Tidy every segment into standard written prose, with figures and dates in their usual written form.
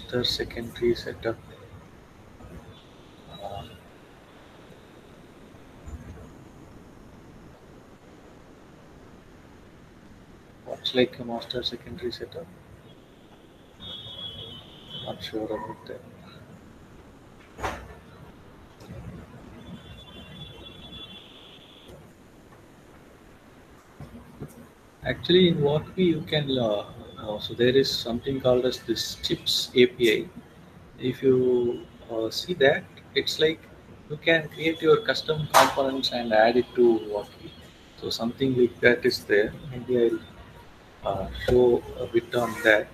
master secondary setup. Uh, what's like a master secondary setup? Not sure about that. Actually, in Wokwi you can so there is something called as this chips API. If you see that, it's like you can create your custom components and add it to Wokwi. So something like that is there. Maybe I'll show a bit on that.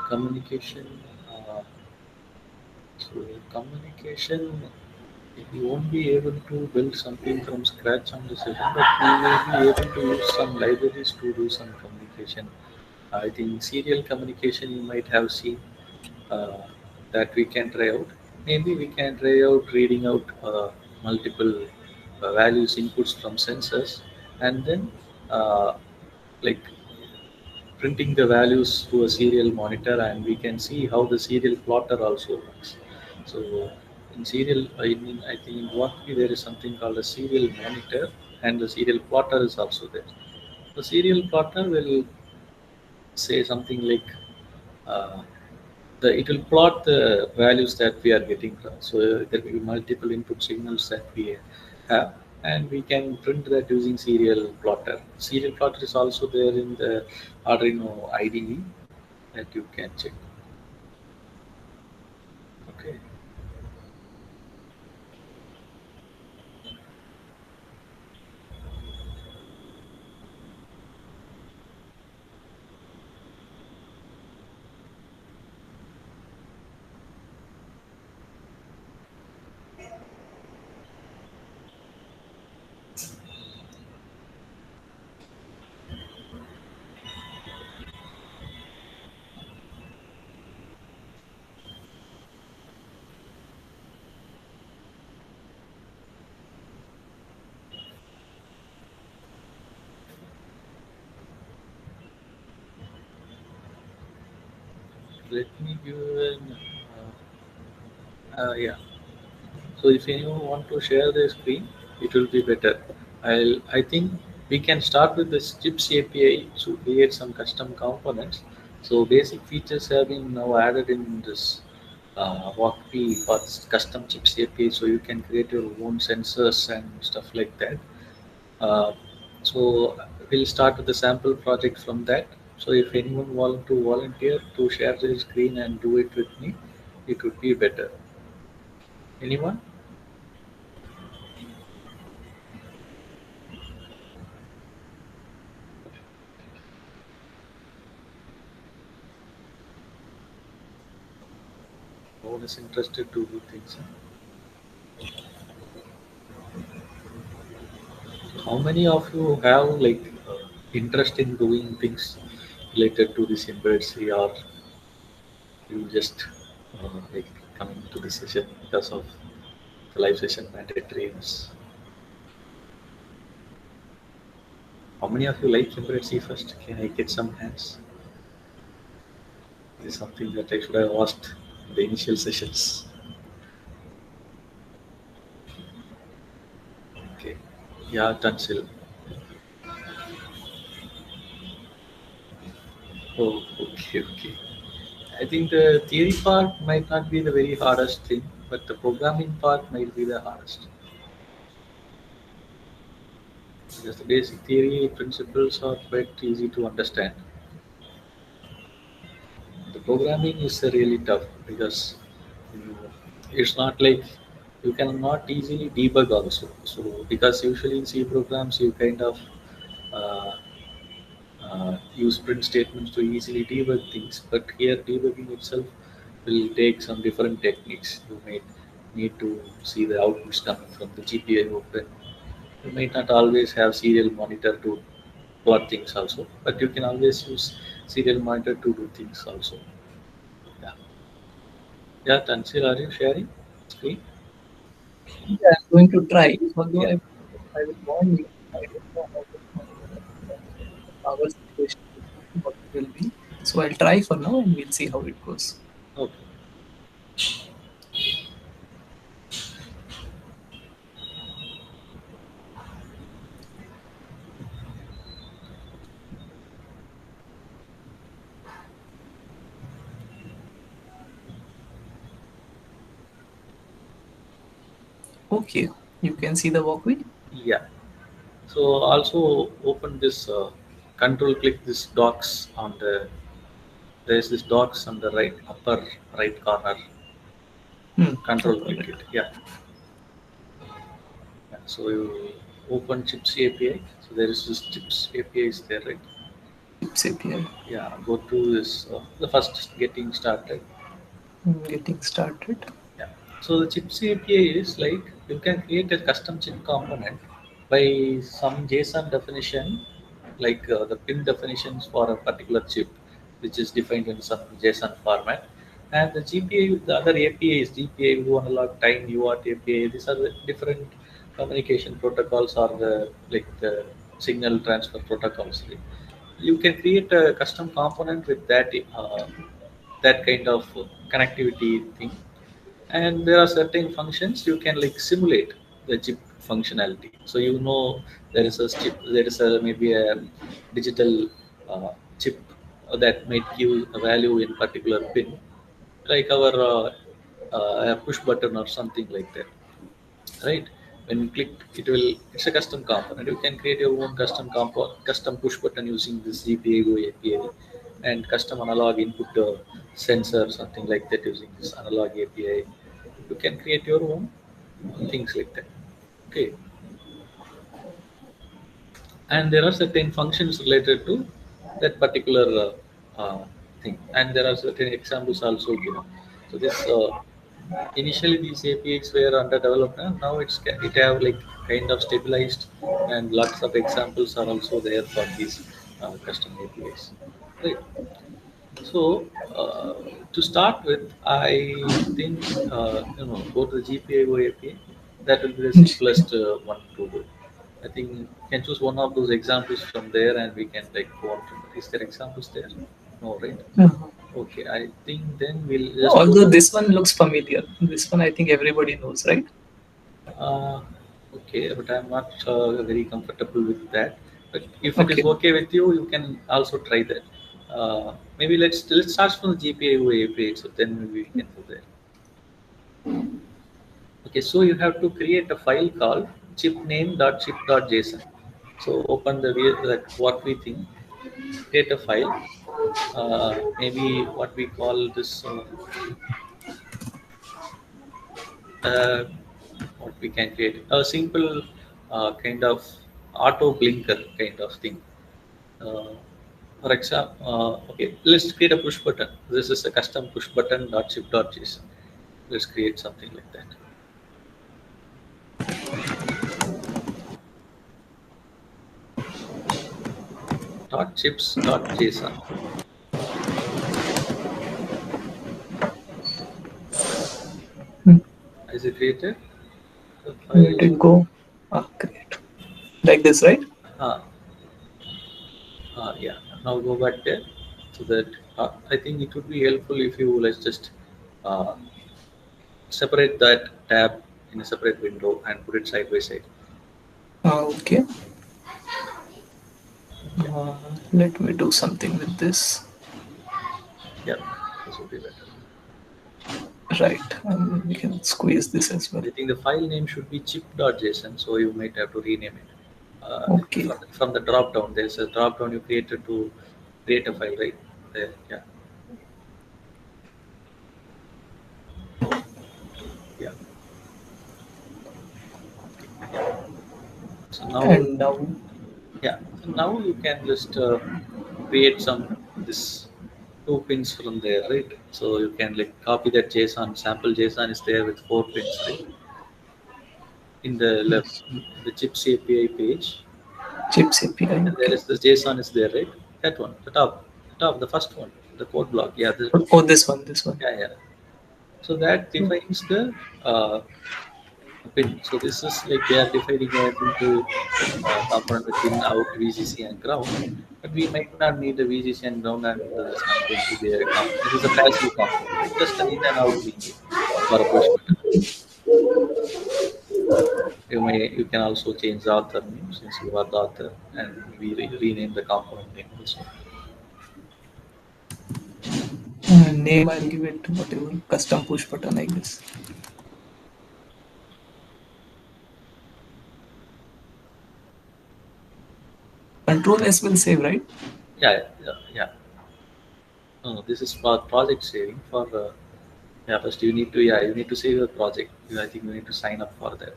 Communication. Uh, so communication, we won't be able to build something from scratch on the session, but we may be able to use some libraries to do some communication. I think serial communication you might have seen uh, that we can try out. Maybe we can try out reading out multiple values inputs from sensors, and then uh, like printing the values to a serial monitor, and we can see how the serial plotter also works. So in serial, I think in Wokwi there is something called a serial monitor, and the serial plotter is also there. The serial plotter will say something like uh, it will plot the values that we are getting from. So there will be multiple input signals that we have, and we can print that using serial plotter. Serial plotter is also there in the Arduino IDE that you can check. Okay, let me give an yeah. So if anyone want to share the screen, it will be better. I think we can start with the chips API to create some custom components. So basic features have been now added in this Wokwi for this custom chips API. So you can create your own sensors and stuff like that. Uh, so we'll start with the sample project from that. So if anyone want to volunteer to share their screen and do it with me, it would be better. Anyone? No one is interested to do things. How many of you have like interest in doing things related to this embedded C, or you just like coming to the session because of the live session mandatoriness? How many of you like embedded C first? Can I get some hands? This is something that I should have asked in the initial sessions. Okay. Yeah, Tansil. Oh, okay, okay. I think the theory part might not be the very hardest thing, but the programming part might be the hardest. Because the basic theory principles are quite easy to understand. The programming is really tough because you, it's not like you cannot easily debug also. So because usually in C programs you kind of uh, use print statements to easily debug things, but here debugging itself will take some different techniques. You might need to see the outputs coming from the GPI open. You might not always have serial monitor to plot things also, but you can always use serial monitor to do things also. Yeah. Yeah, Tansil, are you sharing screen? Yeah, I'm going to try, although Yeah. I will warn you, I don't know how the power situation what it will be. So I'll try for now and we'll see how it goes. Okay. Okay, you can see the walkway. Yeah. So also open this control click this docs on the there is this docs on the right upper right corner. Control Upper click right. it. Yeah. Yeah. So you open Chips API. So there is this Chips API is there, right? Chips API. Yeah. Go to this the first getting started. Getting started. Yeah. So the chips API is like you can create a custom chip component by some JSON definition, like the pin definitions for a particular chip, which is defined in some JSON format. And the GPI, the other APIs, GPI, View Analog, Time, UART API, these are the different communication protocols or the signal transfer protocols. You can create a custom component with that kind of connectivity thing, and there are certain functions you can like simulate the chip functionality, so there is a chip, there is a maybe a digital chip that might give a value in particular pin, like our a push button or something like that, right? When you click, it's a custom component. You can create your own custom push button using this GPA API, and custom analog input sensor, something like that, using this analog API. You can create your own things like that. Okay, and there are certain functions related to that particular thing, and there are certain examples also given. So this initially these APIs were under development. Now it have like kind of stabilized, and lots of examples are also there for these custom APIs. Right. So to start with, I think go to the GPIO API. That will be the simplest one to do. I think you can choose one of those examples from there, and we can like go on from there. Is there examples there? No, right? Uh-huh. Okay, I think then we'll just go Although to. this one looks familiar. This one I think everybody knows, right? Uh, okay, but I'm not very comfortable with that. But if it is Okay. okay with you, you can also try that. Maybe let's start from the GPIO API, so then maybe we can go there. Okay, so you have to create a file called chipname.chip.json. So open that Wokwi thing, create a file. Maybe what we call this, uh, what we can create a simple kind of auto blinker kind of thing. Uh, for example, okay, let's create a push button. This is a custom push button .chip.json. Let's create something like that. .chips.json. Hmm. Is it created? The Where file. did it go? Ah, great. Like this, right? Uh, yeah. Now go back there. So that I think it would be helpful if you let's just uh, separate that tab in a separate window and put it side by side. Okay. Yeah. Let me do something with this. Yeah. This would be better. Right. And we can squeeze this as well. I think the file name should be chip.json, so you might have to rename it. Okay. From the drop down, there's a drop down you created to create a file, right? There. Yeah. Yeah. Okay. Yeah. So now, And now, yeah. So now you can just create some this two pins from there, right? So you can like copy that JSON sample JSON is there with four pins, right? In the left, yes, the chips API page, chips API. and there Okay. is the JSON is there, right? That one, the top, the first one, the code block. Yeah, Oh, this one, this one. yeah, yeah. So that defines the uh, pin. So this is like they are dividing it into component with in, out, VCC and ground. But we might not need the VCC and ground, and there's not going to be a this is a passive component, right? Just an in and out we need for a push button. You can also change the author name since you are the author, and we rename the component name also. Name, I'll give it whatever custom push button, I guess. Control S will save, right? Yeah, yeah, yeah. No, no, this is for project saving. For yeah, first you need to save the project. I think you need to sign up for that.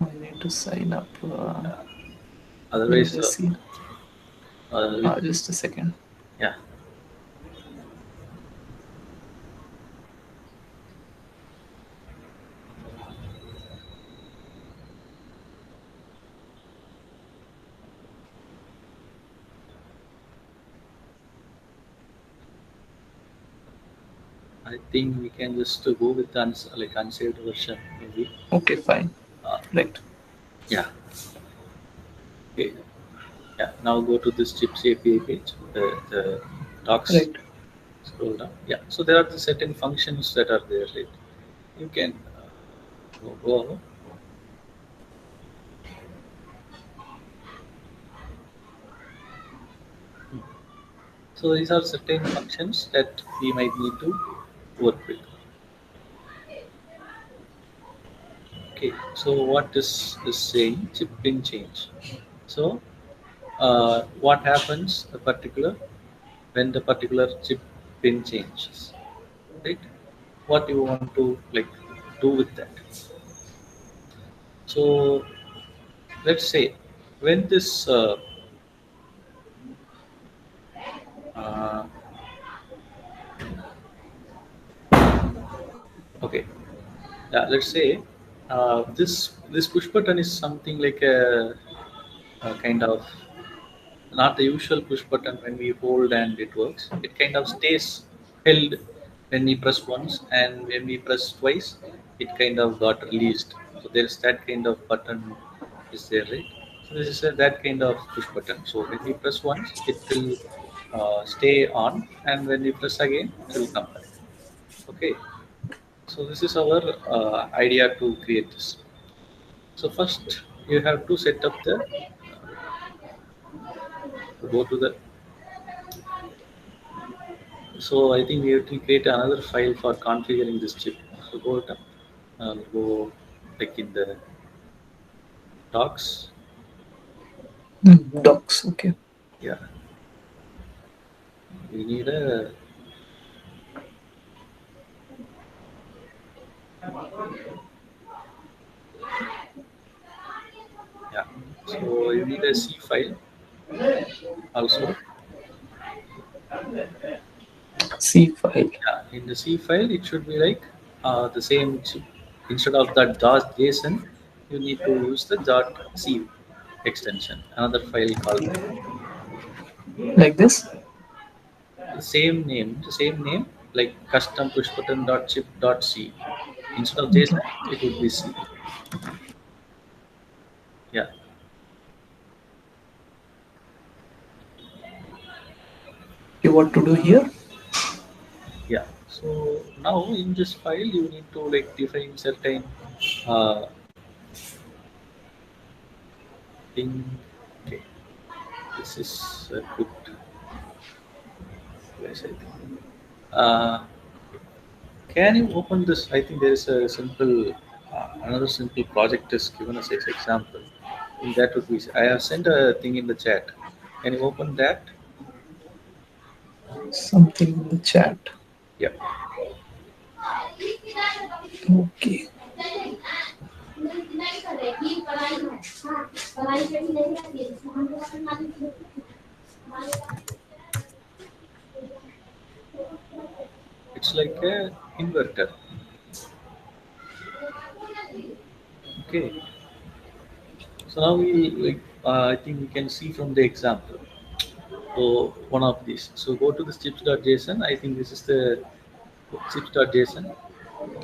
I need to sign up. Where Otherwise, do I see? with, Just a second. yeah, I think we can just go with the like unsaved version maybe. Okay, fine. Uh, Right. yeah. Okay. Yeah. Now go to this chips API page. The docs. Right. Scroll down. Yeah. So there are the certain functions that are there. Right. You can go. So these are certain functions that we might need to work with. Okay. So what is this saying? Chip pin change. So what happens a particular when the particular chip pin changes, right? What you want to like do with that? So let's say when this uh, okay, yeah, let's say this push button is something like a kind of not the usual push button when we hold and it works. It kind of stays held when we press once, and when we press twice, it kind of got released. So there's that kind of button is there, right? So this is that kind of push button. So when we press once, it will stay on, and when we press again, it will come back. Okay. So this is our idea to create this. So first, you have to set up the go to the So I think we have to create another file for configuring this chip. So go like in the docs. Docs. Okay. Yeah, we need a yeah. So you need a C file also. C file. Yeah, in the C file it should be like the same chip. Instead of that dot JSON, you need to use the dot C extension. Another file called that. Like this. The same name like custom push button dot chip dot C. Instead of JSON, it would be C. Yeah, Okay, what to do here? yeah. So now in this file, you need to like define certain uh, thing. Okay, this is a good place, I think. Uh, can you open this? I think there is a simple, another simple project is given as an example. In that would be, I have sent a thing in the chat. Can you open that? Something in the chat. Yeah. Okay. It's like a inverter. Okay. So now we like, I think we can see from the example. So one of these. So go to the chips.json. I think this is the chips.json.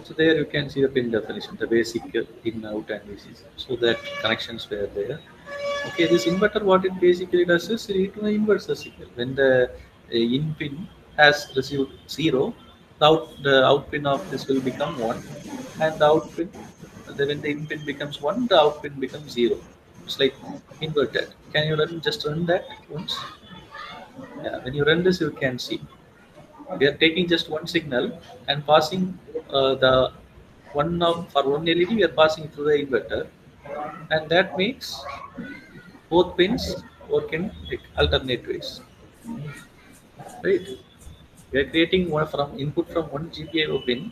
So there you can see the pin definition, the basic in, out, and VCC. So that connections were there. Okay, this inverter, what it basically does is it inverts the signal. When the in pin has received zero, the out pin of this will become one, and the out pin, when the in pin becomes one, the out pin becomes zero. It's like inverted. Can you just run that once? Yeah, when you run this, you can see we are taking just one signal and passing the one of for one LED. We are passing through the inverter, and that makes both pins work in like alternate ways, right? We are creating one from input from one GPIO pin.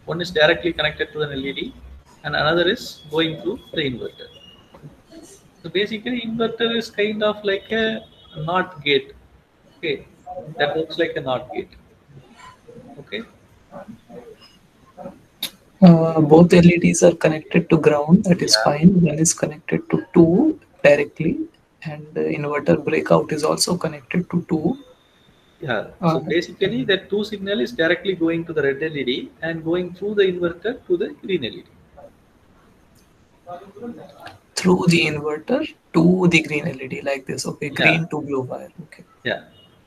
One is directly connected to an LED, and another is going through the inverter. So basically, inverter is kind of like a NOT gate. Okay, that works like a NOT gate. Okay, Both LEDs are connected to ground, that is yeah, fine. One is connected to 2 directly, and the inverter breakout is also connected to 2. yeah. Uh, So basically, that two signal is directly going to the red LED and going through the inverter to the green LED. Through the inverter to the green LED, like this. Okay, Yeah, green to blue wire. Okay. yeah,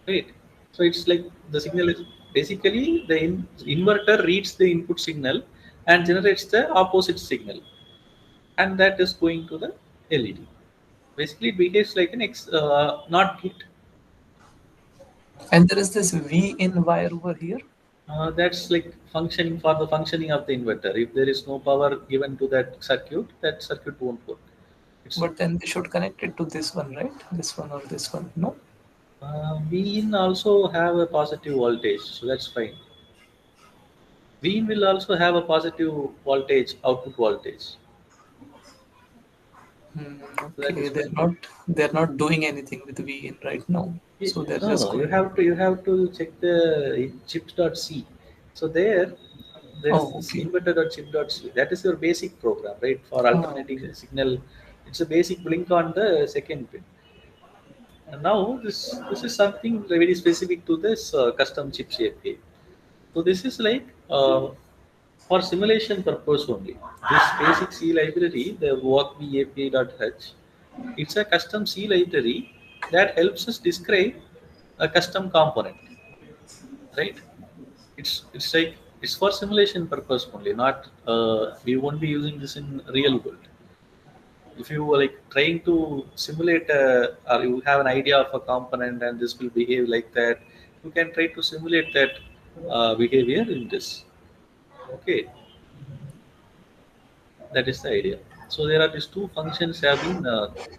right. So it's like the signal is basically the inverter reads the input signal and generates the opposite signal, and that is going to the LED. Basically, it behaves like an NOT gate. And there is this V in wire over here, That's like functioning for the functioning of the inverter. If there is no power given to that circuit won't work. It's but then they should connect it to this one, right? This one or this one? No. V in also have a positive voltage, so that's fine. V in will also have a positive voltage, output voltage, so that Okay, is they're fine. not they're not doing anything with V in right now, so they're No, just no, going. you have to check the chips.c. So there is Oh, this okay. inverter.chip.c. That is your basic program, right? For Ah, alternating okay. the signal, it's a basic blink on the second pin. And now this is something very specific to this custom chips API. So this is like for simulation purpose only. This basic C library, the Wokwi API.h, it's a custom C library that helps us describe a custom component, right? It's like it's for simulation purpose only, not we won't be using this in real world. If you were like trying to simulate or you have an idea of a component and this will behave like that, you can try to simulate that behavior in this. Okay, that is the idea. So there are these two functions have been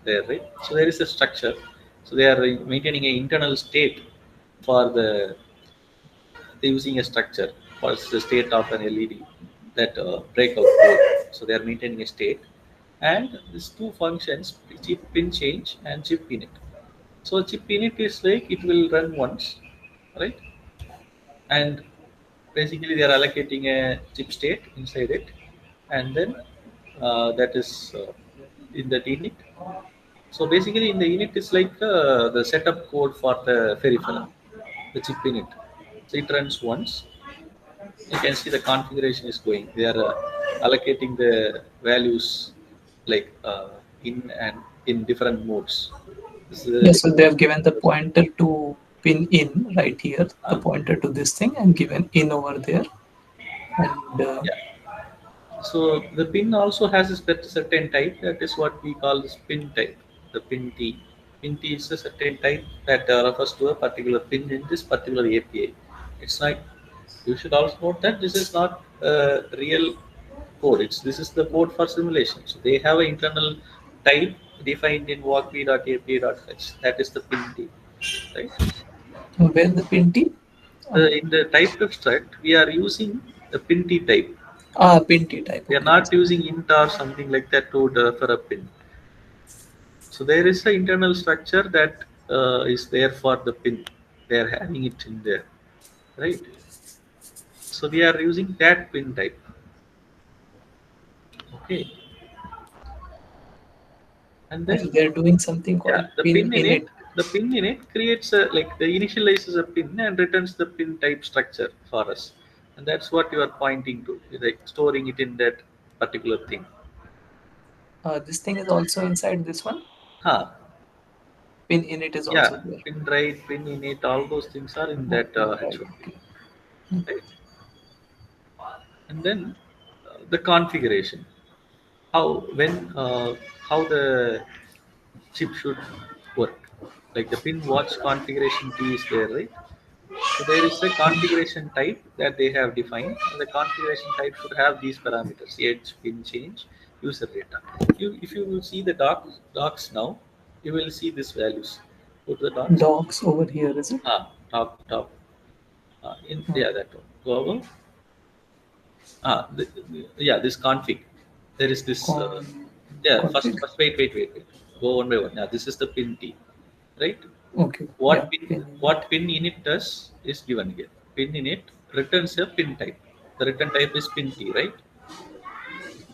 there, right? So there is a structure. So they are maintaining an internal state for they're using a structure for the state of an LED, that breakout code. So they are maintaining a state, and these two functions, chip pin change and chip init. So chip init is like it will run once, right? And basically they are allocating a chip state inside it, and then that is in that init. So basically in the init is like the setup code for the peripheral, the chip init. So it runs once. You can see the configuration is going. They are allocating the values like in and in different modes. This is Yeah, like so they have given the pointer to pin in right here, the uh, pointer to this thing, and given in over there. And yeah. So the pin also has a certain type. That is what we call the pin type. The pin T. Pin T is a certain type that refers to a particular pin in this particular API. It's like you should also note that this is not real code. This is the code for simulation. So they have an internal type defined in walkme.api.h. That is the pin T, right? where the pin T? Uh, In the type abstract, we are using the pin T type. Pin T type. We are Okay. not using int or something like that to refer a pin. So there is an internal structure that is there for the pin. They are having it in there, right? So we are using that pin type. Okay, and then And they're doing something yeah, called pin init. the pin in it creates a like the initializes a pin and returns the pin type structure for us. and that's what you are pointing to, like storing it in that particular thing. This thing is also inside this one. Huh. Pin in it is Yeah, also there. pin right, pin init, all those things are in that Okay, right. HOP, Okay. right? And then the configuration, how when how the chip should work. Like the pin watch configuration key is there, right? So there is a configuration type that they have defined, and the configuration type should have these parameters: edge, pin change, user data. If you will see the docs now, you will see these values. Go to the docs. Dogs over here, is it? Top. Hmm. Yeah, that one. Go over. Yeah, this config. There is this. Con Yeah, config. wait. Go one by one. Yeah, this is the pin T, right? Okay. Yeah. What pin Pin in what it. pin init does is given here. Pin init returns a pin type. The return type is pin T, right?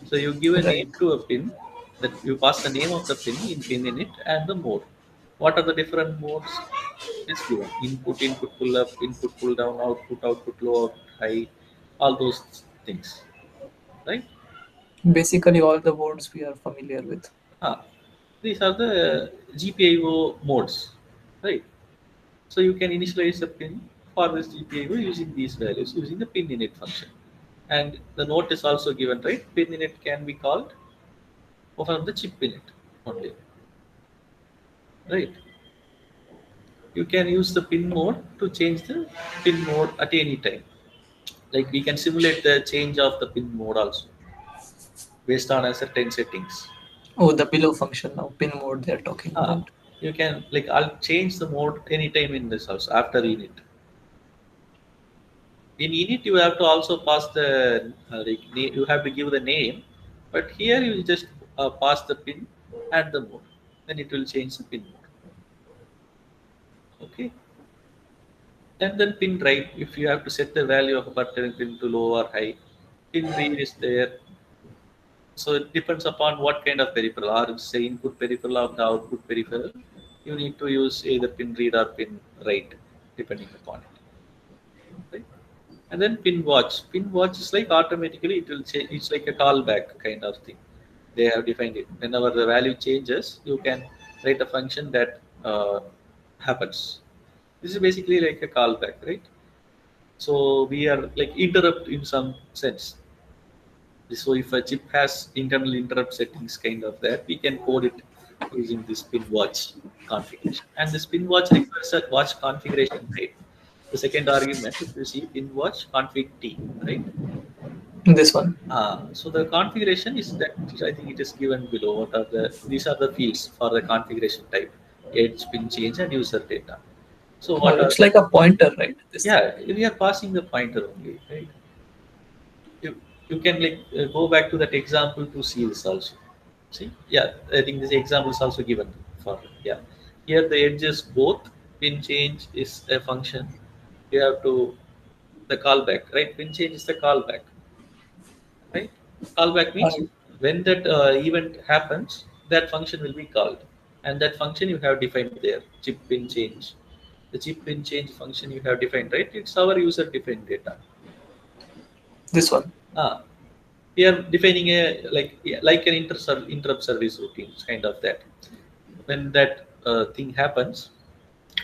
So you give a Right. name to a pin, that you pass the name of the pin in pin init and the mode. What are the different modes is given? Input pull up, input pull down, output low, output high, all those things, right? Basically, all the words we are familiar with. Ah, these are the GPIO modes, right? So you can initialize a pin for this GPIO using these values, using the pin init function. And the note is also given, right? Pin init can be called over the chip init only, right? You can use the pin mode to change the pin mode at any time. Like we can simulate the change of the pin mode also based on a certain settings. Oh, the below function now. Pin mode they're talking Ah, about. you can, like, I'll change the mode anytime in this also after init. In init you have to also pass the you have to give the name, but here you just pass the pin and the mode, then it will change the pin mode. Okay, and then pin right, if you have to set the value of a particular pin to low or high, pin read is there. So it depends upon what kind of peripheral, or say input peripheral or the output peripheral, you need to use either pin read or pin write depending upon it, right? And then pin watch. Pin watch is like automatically it will change. It's like a callback kind of thing. They have defined it. Whenever the value changes, you can write a function that happens. This is basically like a callback, right? So we are like interrupt in some sense. So if a chip has internal interrupt settings, kind of that, we can code it using this pin watch configuration. And this pin watch requires a watch configuration type. The second argument, if you see pin watch config T, right? This one. So the configuration is that, I think it is given below. What are these are the fields for the configuration type: edge, pin change, and user data. So what are Looks like a pointer, right? This thing. yeah, we are passing the pointer only, right? You can like go back to that example to see this also. See, yeah, I think this example is also given for, yeah. Here the edges both, pin change is a function. You have to the callback, right? Pin change is the callback, right? Callback means I, when that event happens, that function will be called, and that function you have defined there. Chip pin change. The chip pin change function you have defined, right? It's our user defined data. this one. Ah, we are defining a like an interrupt service routine, kind of that. When that thing happens,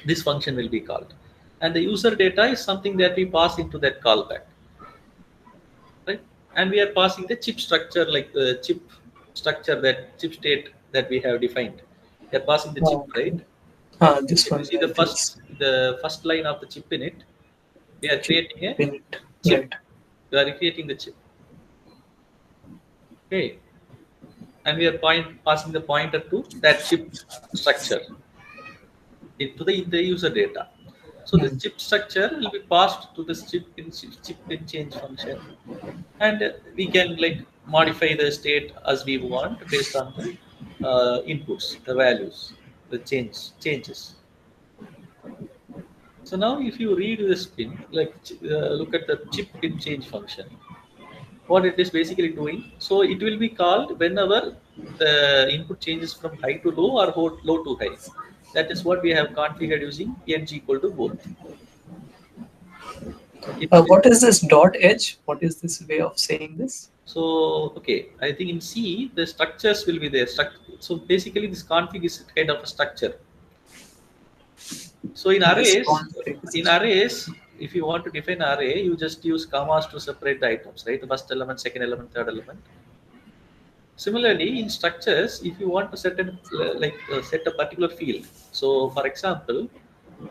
this function will be called, and the user data is something that we pass into that callback, right? And we are passing the chip structure, like the chip structure, that chip state that we have defined. We are passing the chip, right? Okay. Ah, this If you one, see the right? first Yes. the first line of the chip in it, we are Chip creating a pin it. chip. Right. We are creating the chip. Okay, and we are passing the pointer to that chip structure into the user data. So this Hmm. chip structure will be passed to this chip in change function, and we can like modify the state as we want based on the inputs, the values, the changes. So now, if you read this pin, like look at the chip pin change function, what it is basically doing. So it will be called whenever the input changes from high to low or low to high. That is what we have configured using ng equal to both. It What is this dot edge? What is this way of saying this? So okay, I think in C the structures will be there. So basically, this config is kind of a structure. So This config is a in structure. arrays, if you want to define array, you just use commas to separate the items, right? The first element, second element, third element. Similarly, in structures, if you want to set a particular field. So for example,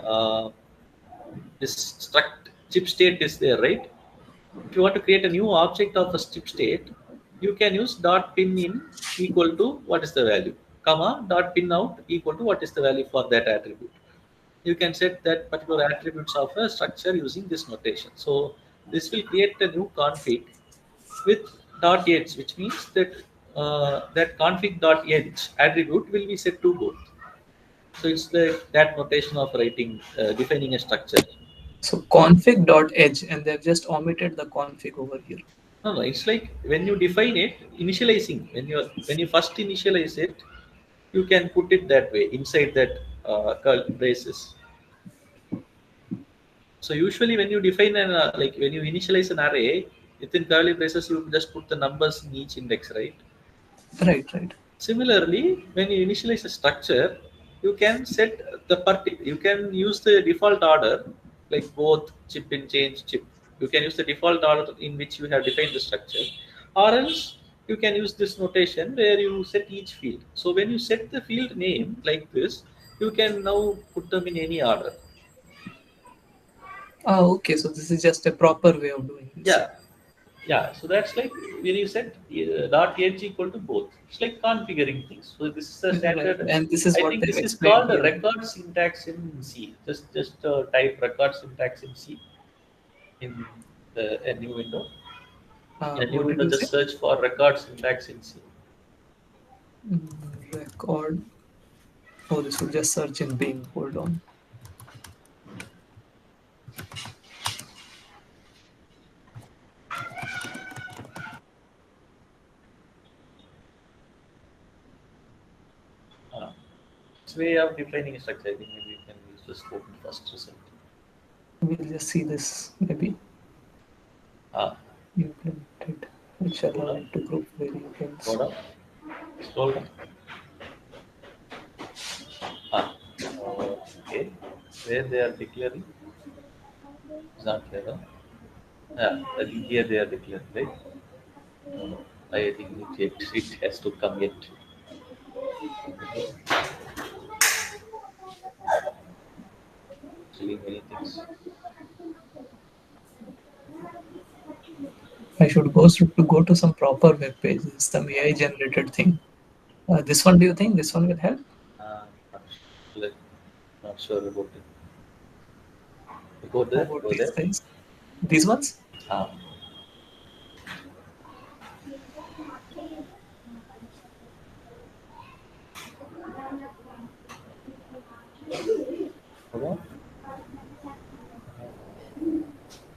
uh, this struct chip state is there, right? If you want to create a new object of a chip state, you can use dot pin in equal to what is the value, comma dot pin out equal to what is the value for that attribute. You can set that particular attributes of a structure using this notation. So this will create a new config with dot edge, which means that that config dot edge attribute will be set to both. So it's the that notation of writing defining a structure. So config dot edge, and they've just omitted the config over here. No, no, it's like when you define it, initializing. When you first initialize it, you can put it that way inside that curl braces. So usually when you define when you initialize an array within curly braces, you just put the numbers in each index, right? Right, right. Similarly, when you initialize a structure, you can set you can use the default order, like both chip in change chip. You can use the default order in which you have defined the structure, or else you can use this notation where you set each field. So when you set the field name like this, you can now put them in any order. Ah, okay. So this is just a proper way of doing this. Yeah, yeah. So that's like when you set dot edge equal to both. It's like configuring things. So this is the Right. standard. And this is I what think they've this is explained called a here. record syntax in C. Just type record syntax in C in a new window. In a new What did window, you say? just search for record syntax in C. Record. Oh, this will just search in Bing. Hold on. Uh, it's way of defining a structure. I think maybe you can use the scope in first result. We'll just see this maybe Ah, implemented, which go allow down, it to group variables. go down, scroll down. Ah, okay. Where they are declaring is not here. Huh? Yeah, I think here they are declaring, right? No, no. I think it has to come yet. Okay. Actually, many things. I should go to some proper web pages, some AI generated thing. This one, do you think this one will help? Not, like, not sure about it. Go How there, about go these there. guys? These ones? Ah, hold on.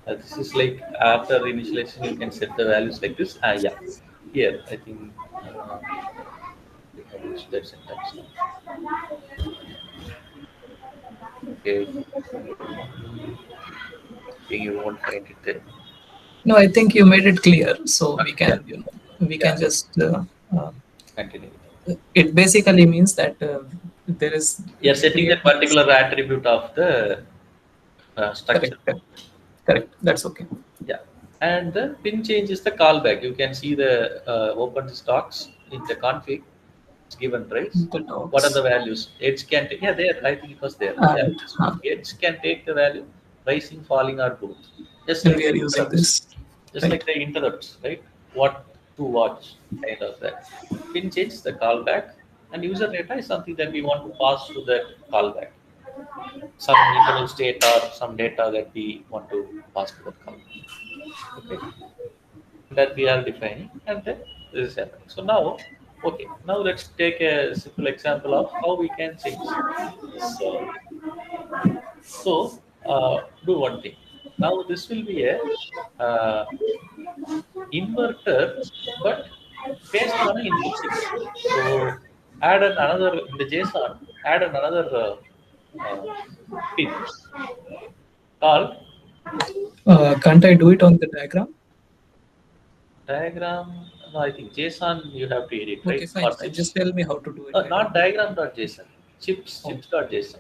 This is like after initialization, you can set the values like this. Ah, yeah. Here, I think we have used that syntax now. Okay, I think you won't find it there. No, I think you made it clear, so we Yeah, can, we can yeah. just. Uh, Continue. it basically means that there is You're setting create that particular attribute of the correct, structure. correct, correct. That's okay. Yeah. And the pin change is the callback. You can see the open stocks in the config. It's given, right? The What are the docs. values? Edge can take, yeah, there. I think it was there. Yeah, Right. this one. Edge can take the value rising, falling, or both. Just And like we the are using interrupts. this. Just Right. like the interrupts, right? What to watch, kind of that. Pin change is the callback, and user data is something that we want to pass to that callback. Some internal state or some data that we want to pass to that callback. Okay, that we are defining, and then this is happening. So now, okay, now let's take a simple example of how we can change this. Do one thing. Now this will be a uh, inverter, but based on an input signal. So another in the JSON, add another pin called Can't I do it on the diagram? Diagram, no, I think JSON you have to edit, Okay, right? fine, For fine. chips. Just tell me how to do it. I Not don't know. diagram.json, chips, Oh, chips.json.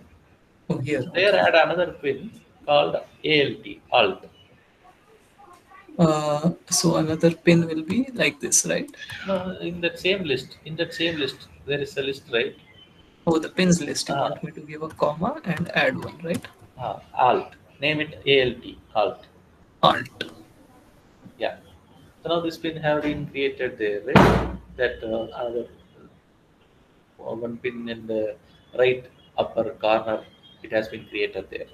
oh, here. There Okay. add another pin called alt. So another pin will be like this, right? No, in that same list, there is a list, right? Oh, the pins list. You Uh, want me to give a comma and add one, right? alt. Name it alt. Alt. Yeah. So now this pin have been created there, right? That another one pin in the right upper corner, it has been created there.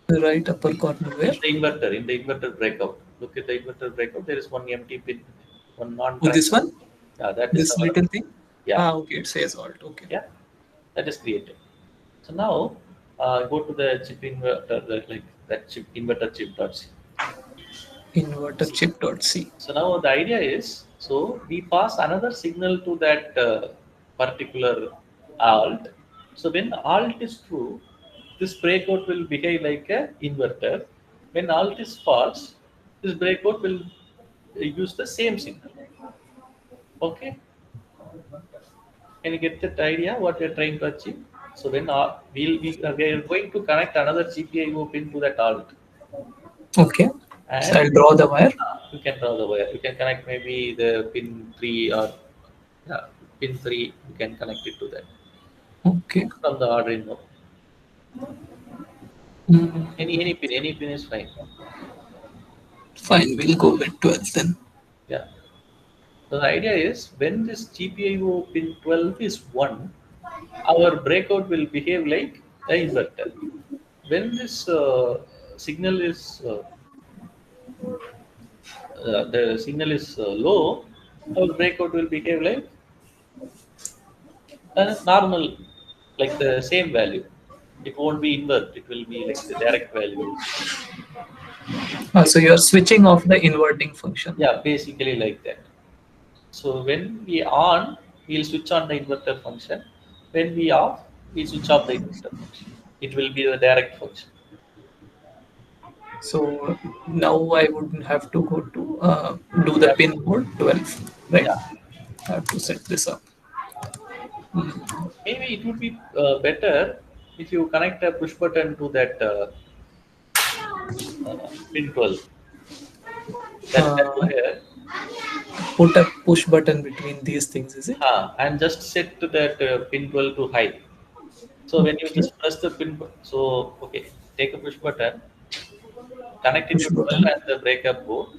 The right upper corner where? In the inverter breakout. Look at the inverter breakout. There is one empty pin, one Oh, this non-transfer. one? Yeah, that is This our. little thing? Yeah, Ah, okay. It says alt. Okay. yeah, that is created. So now go to the chip inverter, like that chip inverter chip.c. Inverter chip dot C. So now the idea is, so we pass another signal to that particular alt. So when alt is true, this breakout will behave like a inverter. When alt is false, this breakout will use the same signal. Okay, can you get that idea what we are trying to achieve? So when we are going to connect another GPIO pin to that alt, Okay. So and I'll draw the wire. you can draw the wire. You can connect maybe the pin 3 or yeah, pin 3. You can connect it to that Okay. from the Arduino. Mm, Any pin is fine. fine. We'll go with 12 then. Yeah. So the idea is when this GPIO pin 12 is 1, our breakout will behave like the inverter. When this signal is low, our breakout will behave like a normal, like the same value. It won't be invert. It will be like the direct value will be. So you're switching off the inverting function. Yeah, basically like that. So when we on, we'll switch on the inverter function. When we off, we switch off the inverter function. It will be the direct function. So now I would have to go to do You the have, pin code 12, right? yeah. I have to set this up. Maybe it would be better if you connect a push button to that pin 12. That Uh, wire, put a push button between these things, is it? and just set to that pin 12 to high. So when you Okay. just press the pin, so okay, take a push button, connect it Push to 12 button. and the breakup board,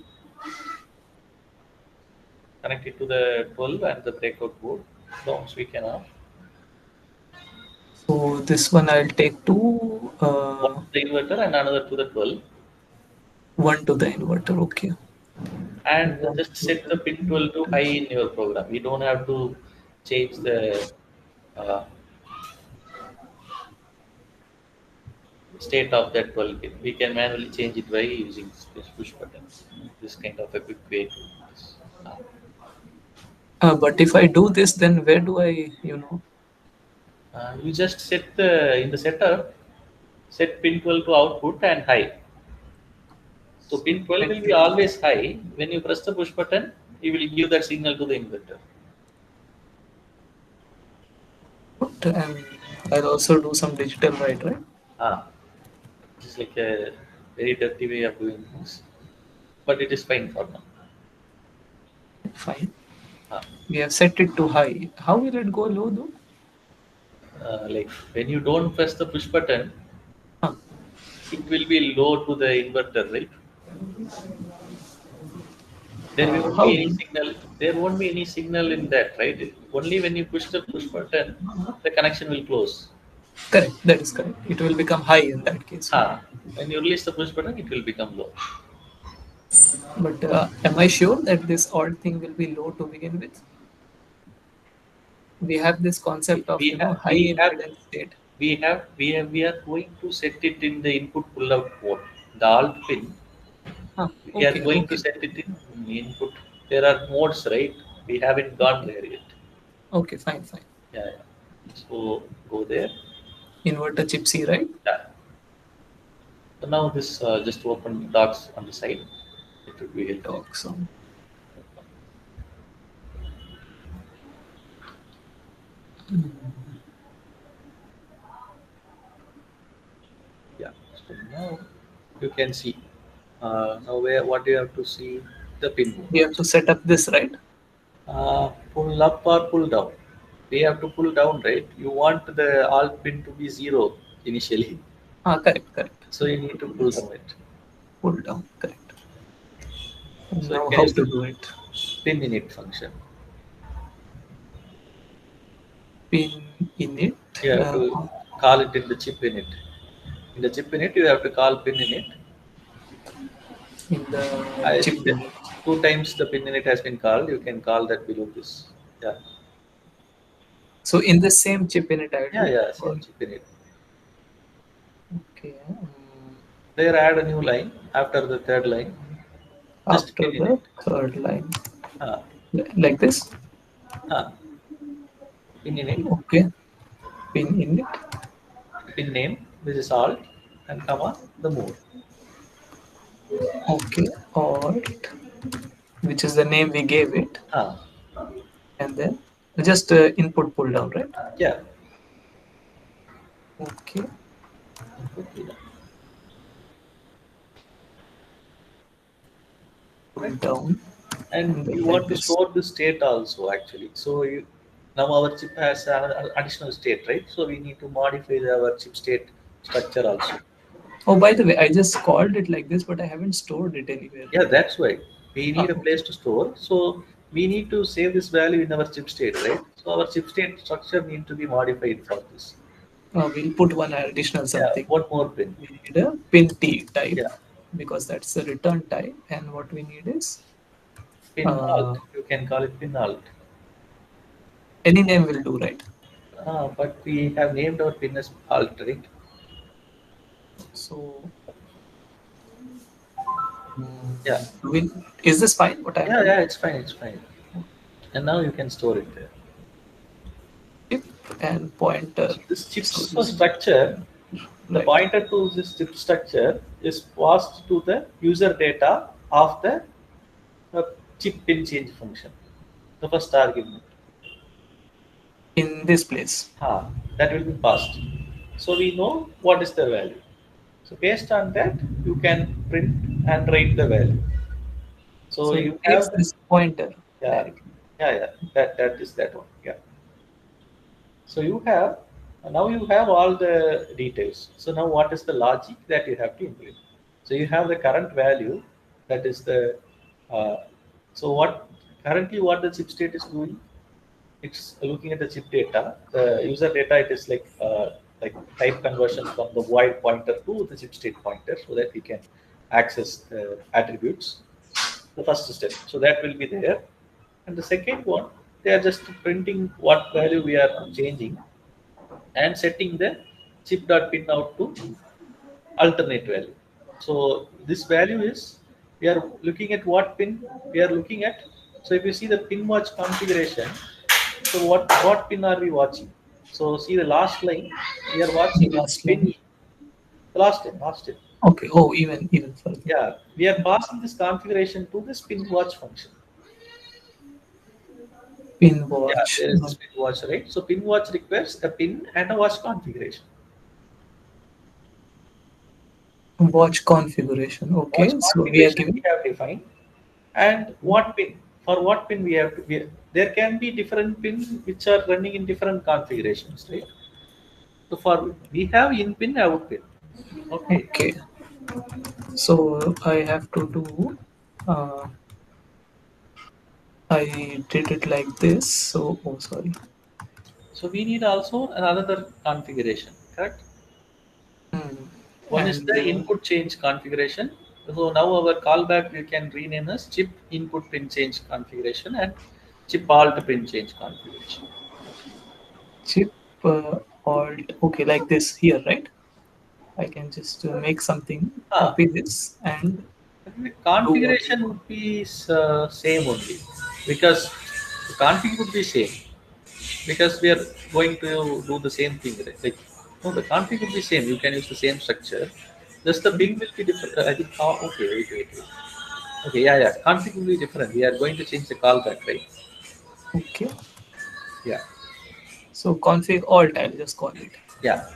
connect it to the 12 and the breakout board. Down switch and off. So this one I'll take to One to the inverter and another to the 12, one to the inverter. Okay. and One just to set the the pin 12 to high inverter. in your program. You don't have to change the uh, state of that 12 pin. We can manually change it by using this push button. This kind of a quick way to do this. But if I do this, then where do I? You just set in the setup, set pin 12 to output and high. So pin 12 Pin will be 12 always high. When you press the push button, you will give that signal to the inverter. output, and I'll also do some digital write, right? Ah, this is like a very dirty way of doing things, but it is fine for now. Fine. Ah, We have set it to high. How will it go low though? like when you don't press the push button, Huh. it will be low to the inverter, right? There won't How? be any signal. There won't be any signal in that, right? Only when you push the push button, the connection will close. Correct. That is correct. It will become high in that case, right? When you release the push button, it will become low. But am I sure that this odd thing will be low to begin with? We have this We, concept of we have high we have impedance state. we are going to set it in the input pull-out mode. The alt pin, we are Okay, going to okay, set it in input. There are modes, right? We haven't gone there yet. okay, fine, fine. Yeah, yeah. So go there. Inverter chip C, right? Yeah. So now this just open docs on the side. It would be helpful. Docs on. Yeah. So now you can see. Now where what do you have to see? The pin We have movement. to set up this, right? Pull up or pull down. We have to pull down, right? You want the alt pin to be zero initially, Ah, correct, correct. so you need to pull Yes. down it. Pull down, correct. So you Now can how use to the do it? pin init function. Pin init. You have to call it in the chip init. In the chip init, you have to call pin init. In the I chip think that init. two times the pin init has been called. You can call that below this. Yeah, So in the same chip init, I yeah, do. yeah. Or, Same chip init. okay. There, add a new line after the third line. Just After pin init. the third line, Uh, like this. uh, pin init. Okay. Pin init. Pin name, which is alt, and comma the mode. Okay. Alt, which is the name we gave it, Uh, and then just input pull down, right? yeah. Okay. Pull down, And and then you like want to this. store the state also actually. So you now our chip has an additional state, right? So we need to modify our chip state structure also. Oh, by the way, I just called it like this, but I haven't stored it anywhere. Yeah, that's why we Ah, need a okay. place to store. So we need to save this value in our chip state, right? So our chip state structure need to be modified for this. We'll put one additional Yeah, something. one more pin. We need a pin T type Yeah, because that's the return type, and what we need is pin alt. uh, You can call it pin alt. any name will do, right? But we have named our pin as alt, right? So, Yeah, is this fine? What I'm yeah, doing? yeah. It's fine. It's fine. And now you can store it there. Chip and pointer. So this So chip's this, structure, the right. pointer to this chip structure is passed to the user data of the uh, chip pin change function, the first argument. In this place. Ah, that will be passed. So we know what is the value. So based on that, you can print and write the value. So So it you takes have the, this pointer yeah, directly. yeah. That is that one. Yeah. So you have now you have all the details. So now what is the logic that you have to implement? So you have the current value, that is the uh, so what currently what the chip state is doing, it's looking at the chip data. The user data, it is like type conversion from the void pointer to the chip state pointer, so that we can access the attributes. The first step. So that will be there. And the second one, they are just printing what value we are changing and setting the chip.pin out to alternate value. So this value is, we are looking at what pin we are looking at. So if you see the pin watch configuration, so what pin are we watching? So see the last line, we are The watching last pin line. E. The last line. Okay. Oh, even further. Yeah, we are passing this configuration to this pin watch function. Pin Yeah, watch. there is this pin watch, right? So pin watch requires a pin and a watch configuration. Watch configuration. Watch Okay. So we are configuration we giving. have defined, and what pin, for what pin we have to be, there can be different pins which are running in different configurations, right? So for we have in pin, out pin. Okay. Okay. So I have to do. Uh, I did it like this. So, oh, sorry. So we need also another configuration, correct? Hmm. One is And the input change configuration. So now our callback we can rename as chip input pin change configuration and chip alt pin change configuration. chip alt. Okay, like this here, right? I can just make something, Ah, copy this, and the do what I configuration want. would be same only, because the config would be same, because we are going to do the same thing, right? Like no, the config would be same. You can use the same structure, Just the ping will be different. I think. Oh, okay, wait. Okay, yeah. Config will be different. We are going to change the callback, right? Okay. Yeah, So config alt, I'll just call it. yeah.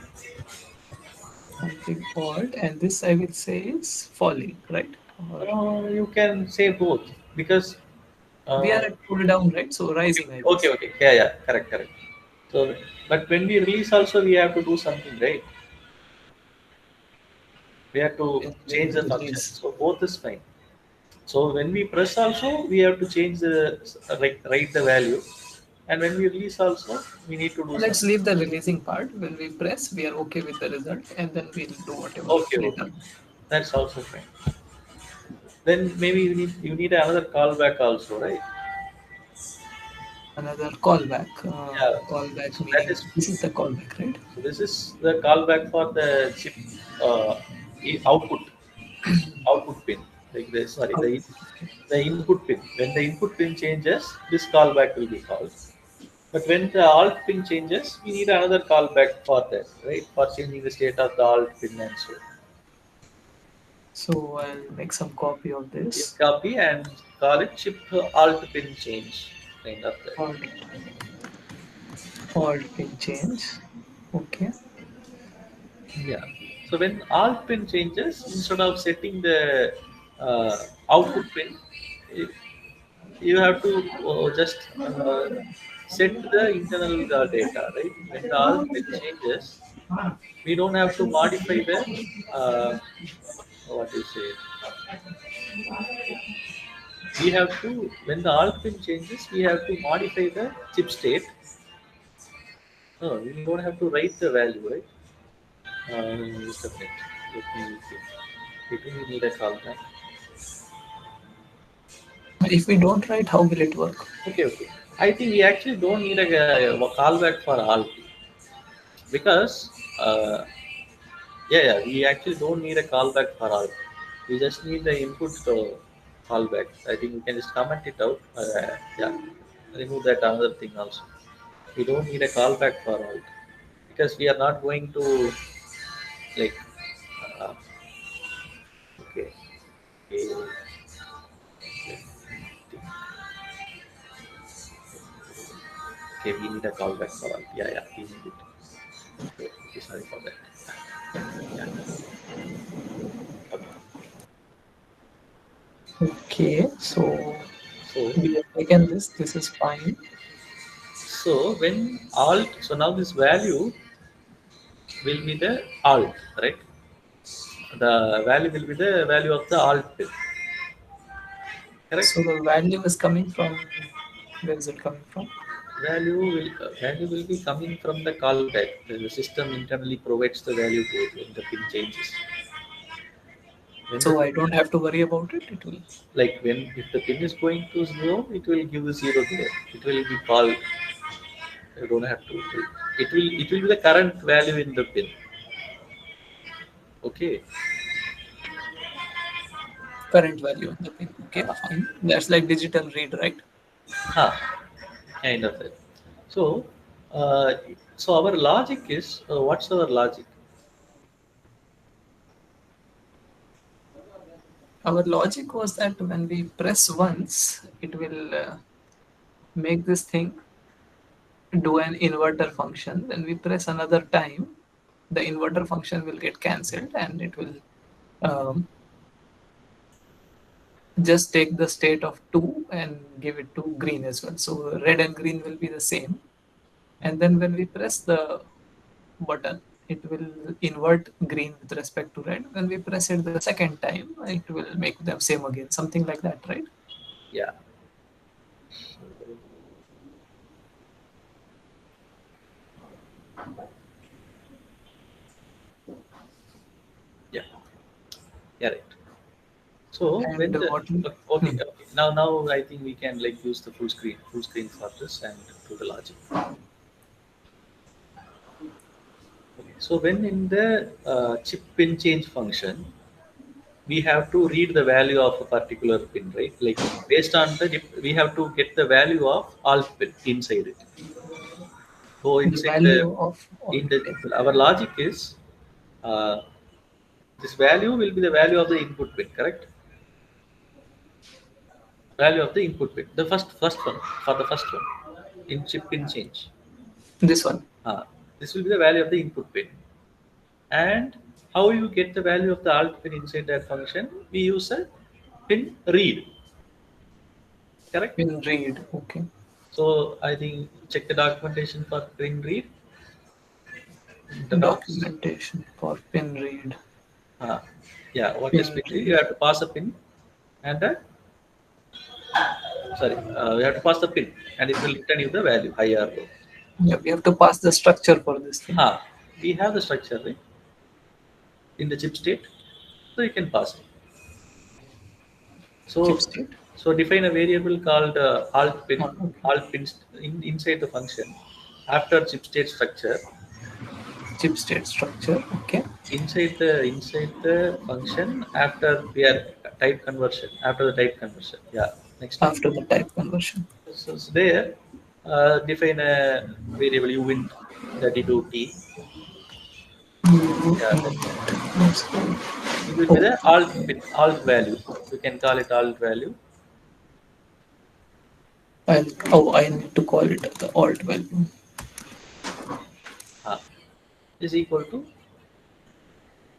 Config alt, and this I will say is falling, right? Or You can say both because. we Uh, are at pull down, right? So okay, rising, I will okay, say. okay. Yeah. Correct. So, but when we release also, we have to do something, right? We have to When change the we function. release. So both is fine. So when we press also, we have to change the write the value, and when we release also, we need to do Let's something. leave the releasing part. When we press, we are okay with the result, and then we'll do whatever Okay. later. That's also fine. Then maybe you need another callback also, right? Another callback. Yeah. Callback So that meaning is this is the callback, right? so this is the callback for the chip uh, output pin. Like the sorry Output. Okay. the input pin. When the input pin changes, this callback will be called. But when the alt pin changes, we need another callback for that, right? For changing the state of the alt pin and so. So I'll make some copy of You this. copy and call it chip alt pin change, kind of that. Alt, alt pin change. Okay. Yeah. So when alt pin changes, instead of setting the output pin, you you have to just set the internal data, right? When the alt pin changes, we don't have to modify the what do you say? We have to when the alt pin changes, we have to modify the chip state. No, we don't have to write the value, right? Just a minute. Let me think. We need a callback. If we don't write, how will it work? Okay. I think we actually don't need a callback for alt because we actually don't need a callback for alt. We just need the input callback. I think we can just comment it out. Yeah, remove that another thing also. We don't need a callback for alt because we are not going to like uh, okay. Okay, okay, we need a callback for alt. Yeah, we need it. Okay, sorry for that. Yeah, okay. Okay. So So we have taken this. This is fine. when alt, so now this value will be the alt, right? The value will be the value of the alt pin, correct? So the value is coming from, where is it coming from? Value will be coming from the callback. The system internally provides the value to it when the pin changes. When the So pin I don't have to worry about it. It will. like when if the pin is going to zero, it will give the zero there. It will be called. You don't have to. It will be the current value in the pin. Okay. Current value in the pin. Okay, Uh, fine. That's like digital read, right? huh, kind of it. So, uh, so our logic is what's our logic? Our logic was that when we press once, it will make this thing do an inverter function. When we press another time, the inverter function will get cancelled and it will um, just take the state of 2 and give it to green as well. So red and green will be the same. And then when we press the button, it will invert green with respect to red. When we press it the second time, it will make them same again, something like that, right? Yeah, yeah, yeah, right. So And when the what? okay, Hmm. now I think we can like use the full screen for this and do the logic. Okay, so when in the chip pin change function, we have to read the value of a particular pin, right? Like based on we have to get the value of alt pin inside it. Go The inside the value of in alt the pin. our logic is uh, This value will be the value of the input pin, correct? Value of the input pin. The first one, for the first one in chip pin change. This one. This will be the value of the input pin. And how you get the value of the alt pin inside that function? We use a pin read, correct? Pin read. Okay. So I think check the documentation for pin read in the docs. Documentation for pin read. Uh, yeah, what is Pin pin read? You read. have to pass a pin and a, sorry, you have to pass the pin and it will return you the value high or low. Yeah, we have to pass the structure for this thing. We have the structure, right, in the chip state, so you can pass it. Chip So, state. so define a variable called alt pin, Okay. inside the function after chip state structure. Chip state structure. Okay. Inside the function after we are type conversion, after the type conversion. Yeah. Next one. After the type conversion. So there, define a variable uint32t. Yeah, that it will be the alt value. You can call it alt value. I need to call it the alt value. uh, is equal to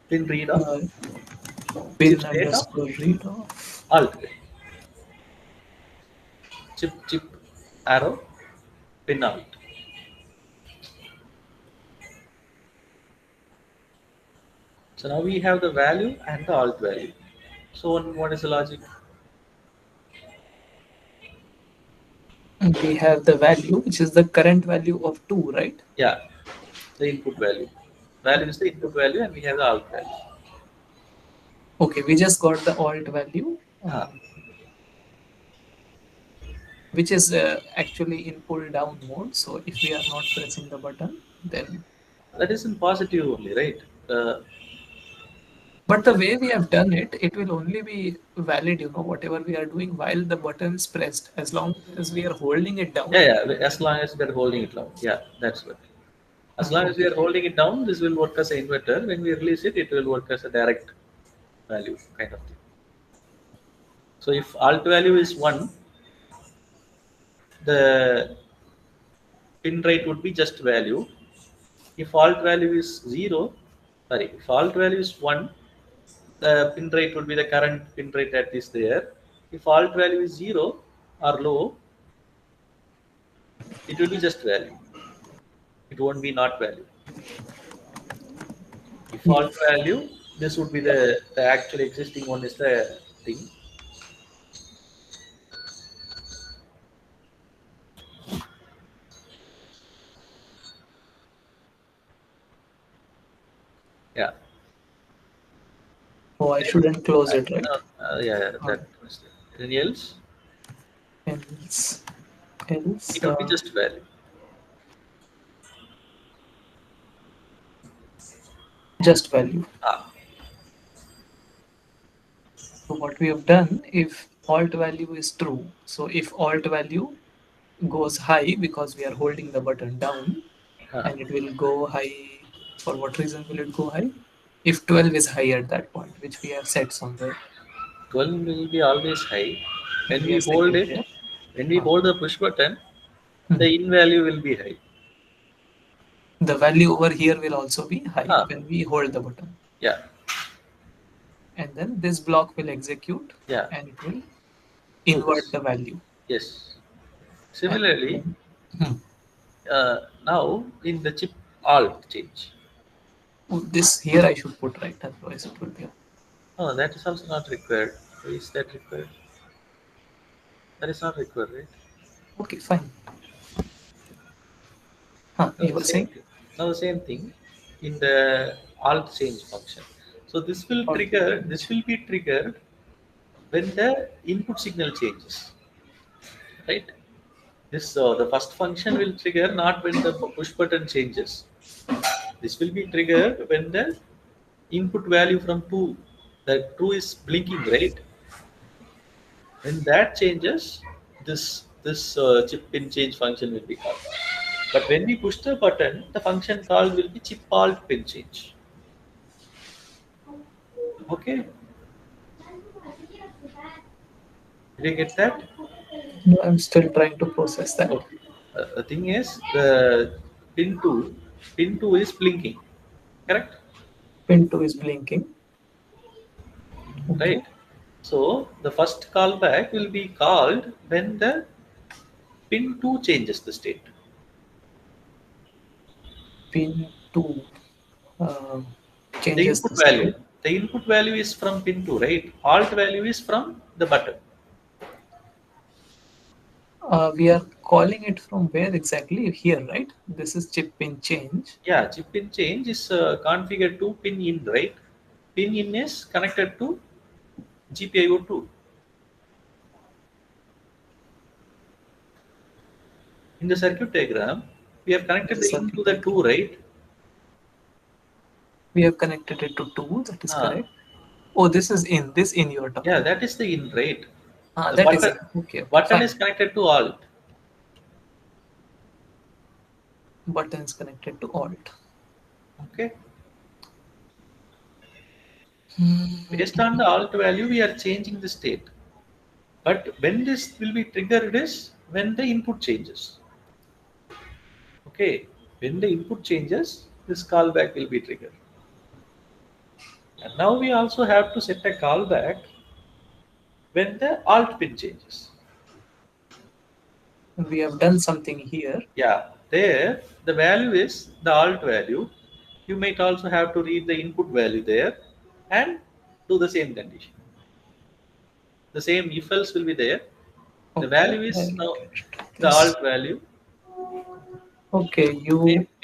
pin read of Uh, chip pin state of underscore read of alt pin. Chip arrow pin alt. So now we have the value and the alt value. So what is the logic? we have the value, which is the current value of 2, right? Yeah, the input value. Value is the input value, and we have the alt value. Okay, we just got the alt value, Ah, which is actually in pull down mode. So if we are not pressing the button, then. that is in positive only, right? But the way we have done it, it will only be valid, whatever we are doing while the button is pressed. As long as we are holding it down. Yeah. As long as we are holding it down. Yeah, that's what. As long as we Okay. are holding it down, this will work as an inverter. When we release it, it will work as a direct value kind of thing. So if alt value is 1, the pin rate would be just value. If alt value is 0, sorry, if alt value is 1, the pin rate would be the current pin rate that is there. If alt value is 0 or low, it will be just value. It won't be not value. If alt If value, this would be the actual existing one is the thing. Yeah. Oh, I shouldn't close it, right? Yeah, Uh, that was it. Anything else? else, else, It would be just value. just value. Ah, So what we have done, if alt value is true, so if alt value goes high because we are holding the button down, ah. and it will go high. For what reason will it go high? If 12 is high at that point, which we have set somewhere, 12 will be always high. and When we we are hold setting it, there. when we uh, hold the push button, hmm, the in value will be high. the value over here will also be high Ah, when we hold the button. yeah, And then this block will execute yeah. and it will Do invert this. the value. Yes. And Similarly, then, hmm, now in the chip alt change. oh, this here I should put right, otherwise it will be. Oh, that is also not required. Is that required? That is not required, right? Okay, fine. Huh, Now you the were same saying? thing. Now the same thing in the alt change function. So this will Alt trigger. This change. will be triggered when the input signal changes, right? This the first function will trigger not when the push button changes. This will be triggered when the input value from two, the true is blinking, right? When that changes, this chip pin change function will be called. But when we push the button, the function called will be chip alt pin change. Okay, did you get that? No, I'm still trying to process that. Okay. The thing is, the pin 2 is blinking, correct? Pin 2 is blinking. Okay. Right? So the first callback will be called when the pin 2 changes the state. Pin 2 uh, The changes input the value. state. The input value is from pin 2, right? Alt value is from the button. We are calling it from where exactly? Here, right? This is chip pin change. Yeah, chip pin change is configured to pin in, right? Pin in is connected to GPIO2. In the circuit diagram, we have connected The the in to circuit the 2, diagram. right? We have connected it to 2. That is Ah, correct. Oh, this is in. This in you are yeah, talking that about. is the in, right? The That is button in. Okay, okay, button fine. is connected to alt. Button is connected to alt. Okay. Based on Hmm. the alt value, we are changing the state. But when this will be triggered is when the input changes. Okay. When the input changes, this callback will be triggered. And now we also have to set a callback when the alt pin changes. We have done something here. Yeah, there the value is the alt value. You might also have to read the input value there and do the same condition. The same if else will be there. The Okay, value is I'll now get to the this. alt value. Okay,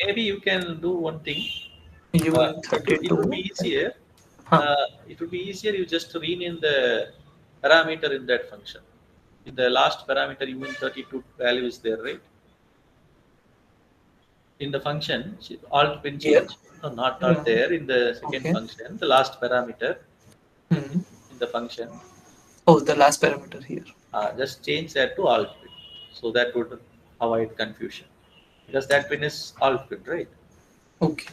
Maybe you can do one thing. It would be U32. easier. Huh. It would be easier you just rename the parameter in that function. In the last parameter, UN32 value is there, right? In the function, alt pin Here. change. No, not Uh, there. In the second okay. function, the last parameter Hmm. in the function, Oh, the last parameter here. just change that to alt pin. So that would avoid confusion because that pin is alt pin, right? Okay.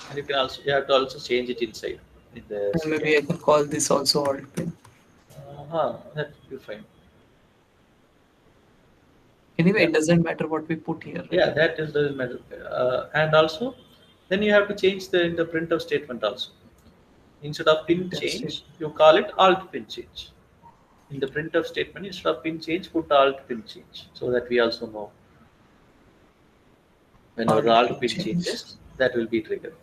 And you have to also change it inside in the And second. maybe I can call this also alt pin. That will be fine. Anyway, Yeah, it doesn't matter what we put here, right? yeah, that is the matter. And also, then you have to change the in the printf statement also. Instead of pin Printf state. change, you call it alt pin change. In the printf statement, instead of pin change, put alt pin change, so that we also know whenever the Alt alt pin pin change. changes, that will be triggered.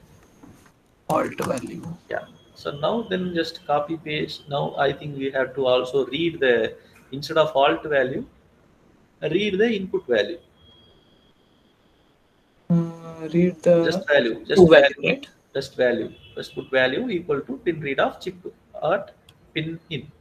Alt value. Yeah. So now then just copy paste. Now I think we have to also read the instead of alt value, read the input value. Read Just the value, two just value, value, right? just value. Just put value equal to pin read of chip at pin in.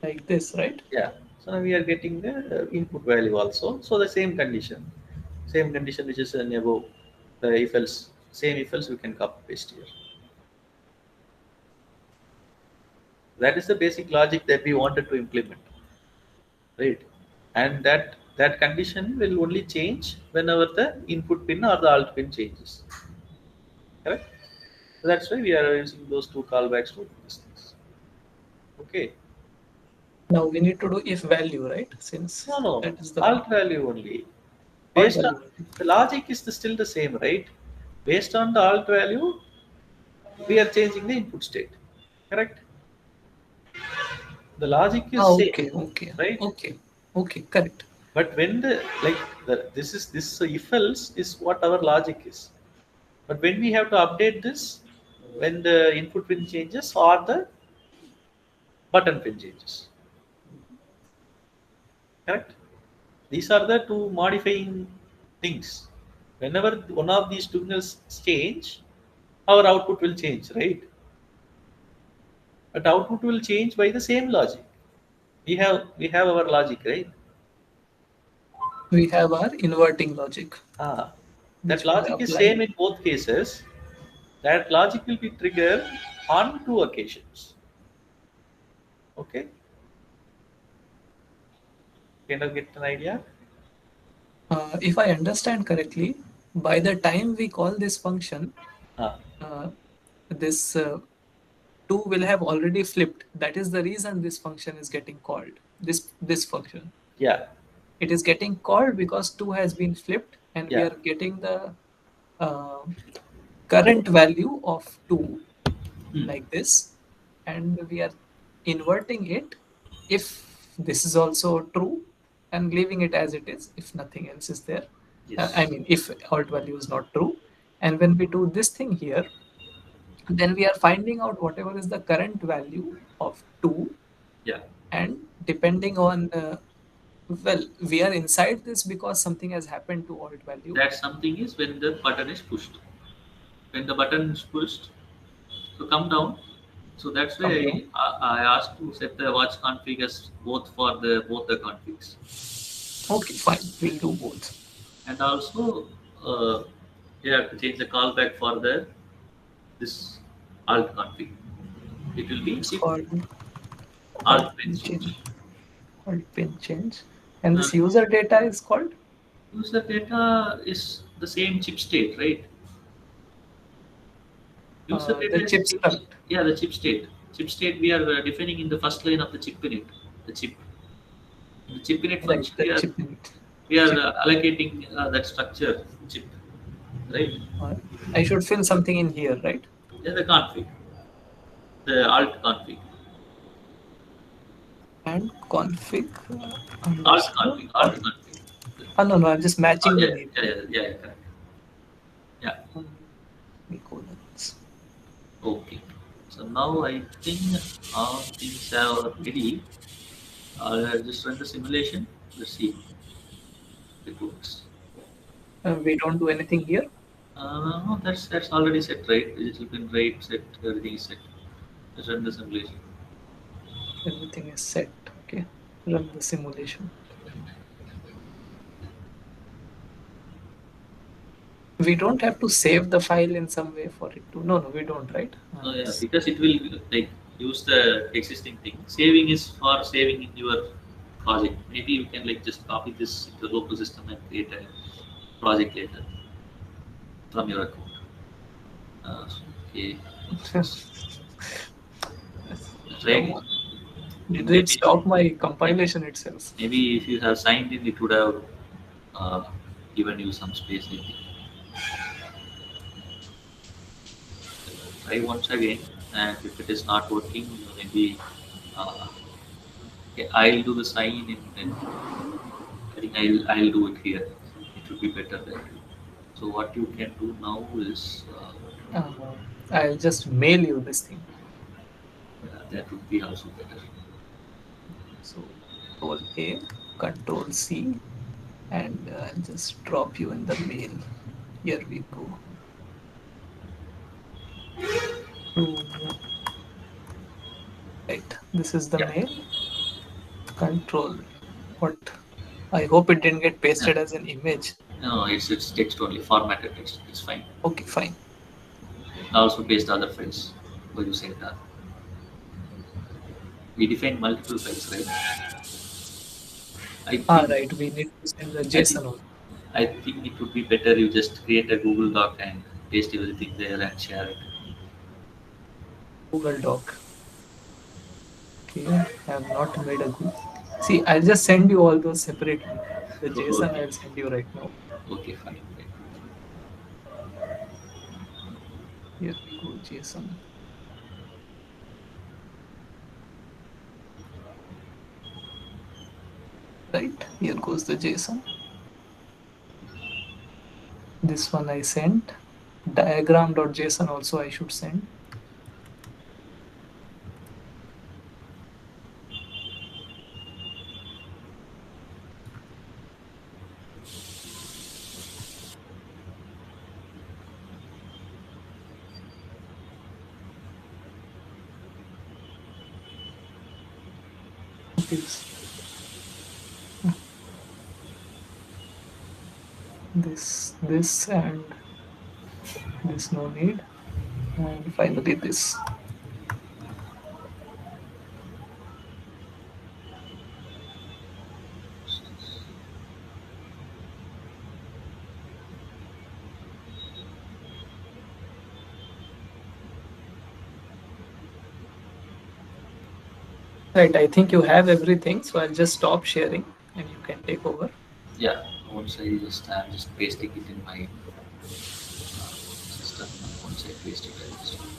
Like this, right? Yeah. So now we are getting the input value also. So the same condition which is in above the if else, same if else we can copy paste here. That is the basic logic that we wanted to implement, right? And that condition will only change whenever the input pin or the alt pin changes, correct? So that's why we are using those two callbacks to these things. Okay. Now we need to do if value, right? No, Since no, that is the alt value only. alt Based on value only. the logic is still the same, right? Based on the alt value, we are changing the input state, correct? The logic is same, Okay, okay, right? okay, okay, correct. But when the like this is this if else is what our logic is. But when we have to update this, when the input pin changes or the button pin changes, correct? These are the two modifying things. Whenever one of these signals change, our output will change, right? But output will change by the same logic. We have our logic, right? We have our inverting logic, Ah, that which will logic is apply. same in both cases. That logic will be triggered on two occasions. Okay, kind of get an idea. If I understand correctly, by the time we call this function, Ah, uh, this 2 will have already flipped. That is the reason this function is getting called. This function. yeah, It is getting called because 2 has been flipped, and we yeah. are getting the uh, current value of 2 Hmm. like this, and we are inverting it if this is also true, and leaving it as it is if nothing else is there. I Yes. mean, if alt value is not true. And when we do this thing here, then we are finding out whatever is the current value of 2, Yeah. and depending on well, we are inside this because something has happened to alt value. That something is when the button is pushed. When the button is pushed, so come down. So that's why Come down. I asked to set the watch config as both the configs, Okay, fine, we'll do both. and also uh, you have to change the callback for the this alt config. It will be It's chip called alt alt pin pin switch. change. Alt pin change. And Uh, this user data is called User data is the same chip state, right? User the data is chip struct. yeah, the chip state. Chip state we are defining in the first line of the chip init. The chip. In the chip init Right, function, the chip init. we are Chip. allocating that structure chip, right? Uh, I should fill something in here, right? Yeah, the config, the alt config, And config alt underscore config, alt alt. config. No, no, I'm just matching Yeah, the name, yeah, right? yeah, yeah, yeah, correct. Yeah, Semicolons. okay. So now I think all things are ready. I'll just run the simulation. Let's see if it works. We don't do anything here. No, that's already set, right? Digital pin rate set, everything is set. Just run the simulation. Everything is set. Okay. Run the simulation. We don't have to save the file in some way for it to. No, no, we don't, right? Oh yeah, because it will like use the existing thing. Saving is for saving in your project. Maybe you can like just copy this into the local system and create a project later from your account. Okay, let's just try Come again. on. Did it Maybe, stop my maybe, compilation itself? maybe if you have signed in, it would have uh, given you some space. I think. Try once again, and if it is not working, maybe uh, okay, I'll do the sign in. And I think I'll do it here. It would be better there. So what you can do now is Uh, I'll just mail you this thing. that would be also better. So Control A, Control C, and I'll just drop you in the mail. Here we go. Mm, right, this is the Yeah. mail. Control. What? I hope it didn't get Yeah. pasted as an image. No, it's text only, formatted text. It's fine. Okay, fine. I also paste the other files by using that. We define multiple files, right? I Ah, think right. We need to send the I think JSON also. I think it would be better you just create a Google Doc and paste everything there and share it. Google Doc. Okay, I have not made a Google. See, I'll just send you all those separately. The JSON Okay. I'll send you right now. Okay, fine. Fine. Here we go, JSON. Right, here goes the JSON. This one I sent. Diagram.json also I should send. This, this, and this no need. And finally this. Right, I think you have everything, so I'll just stop sharing and you can take over. Yeah, once I'm just pasting it in my system. Once I paste it, I'll just hope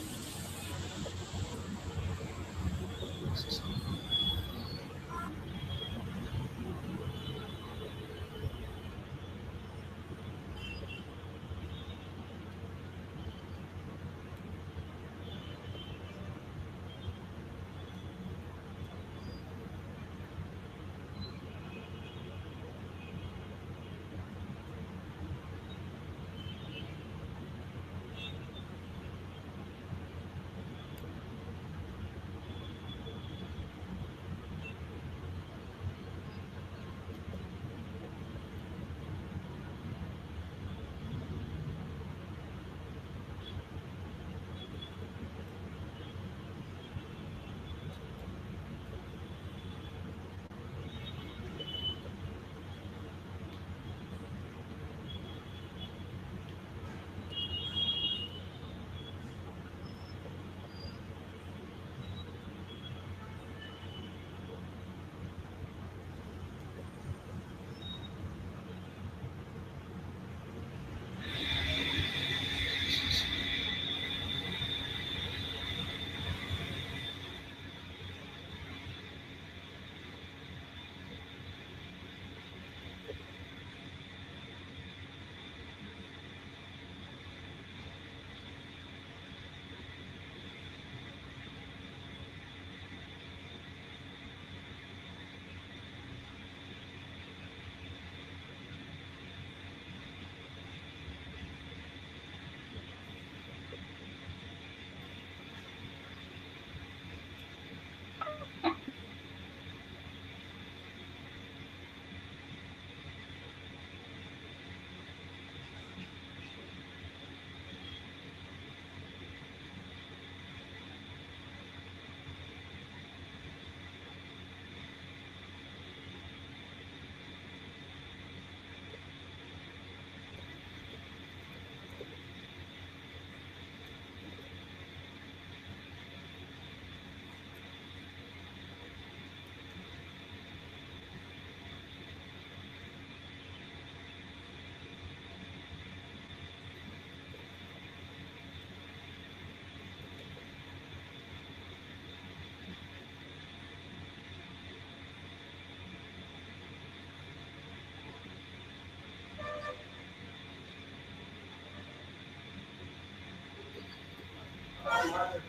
I have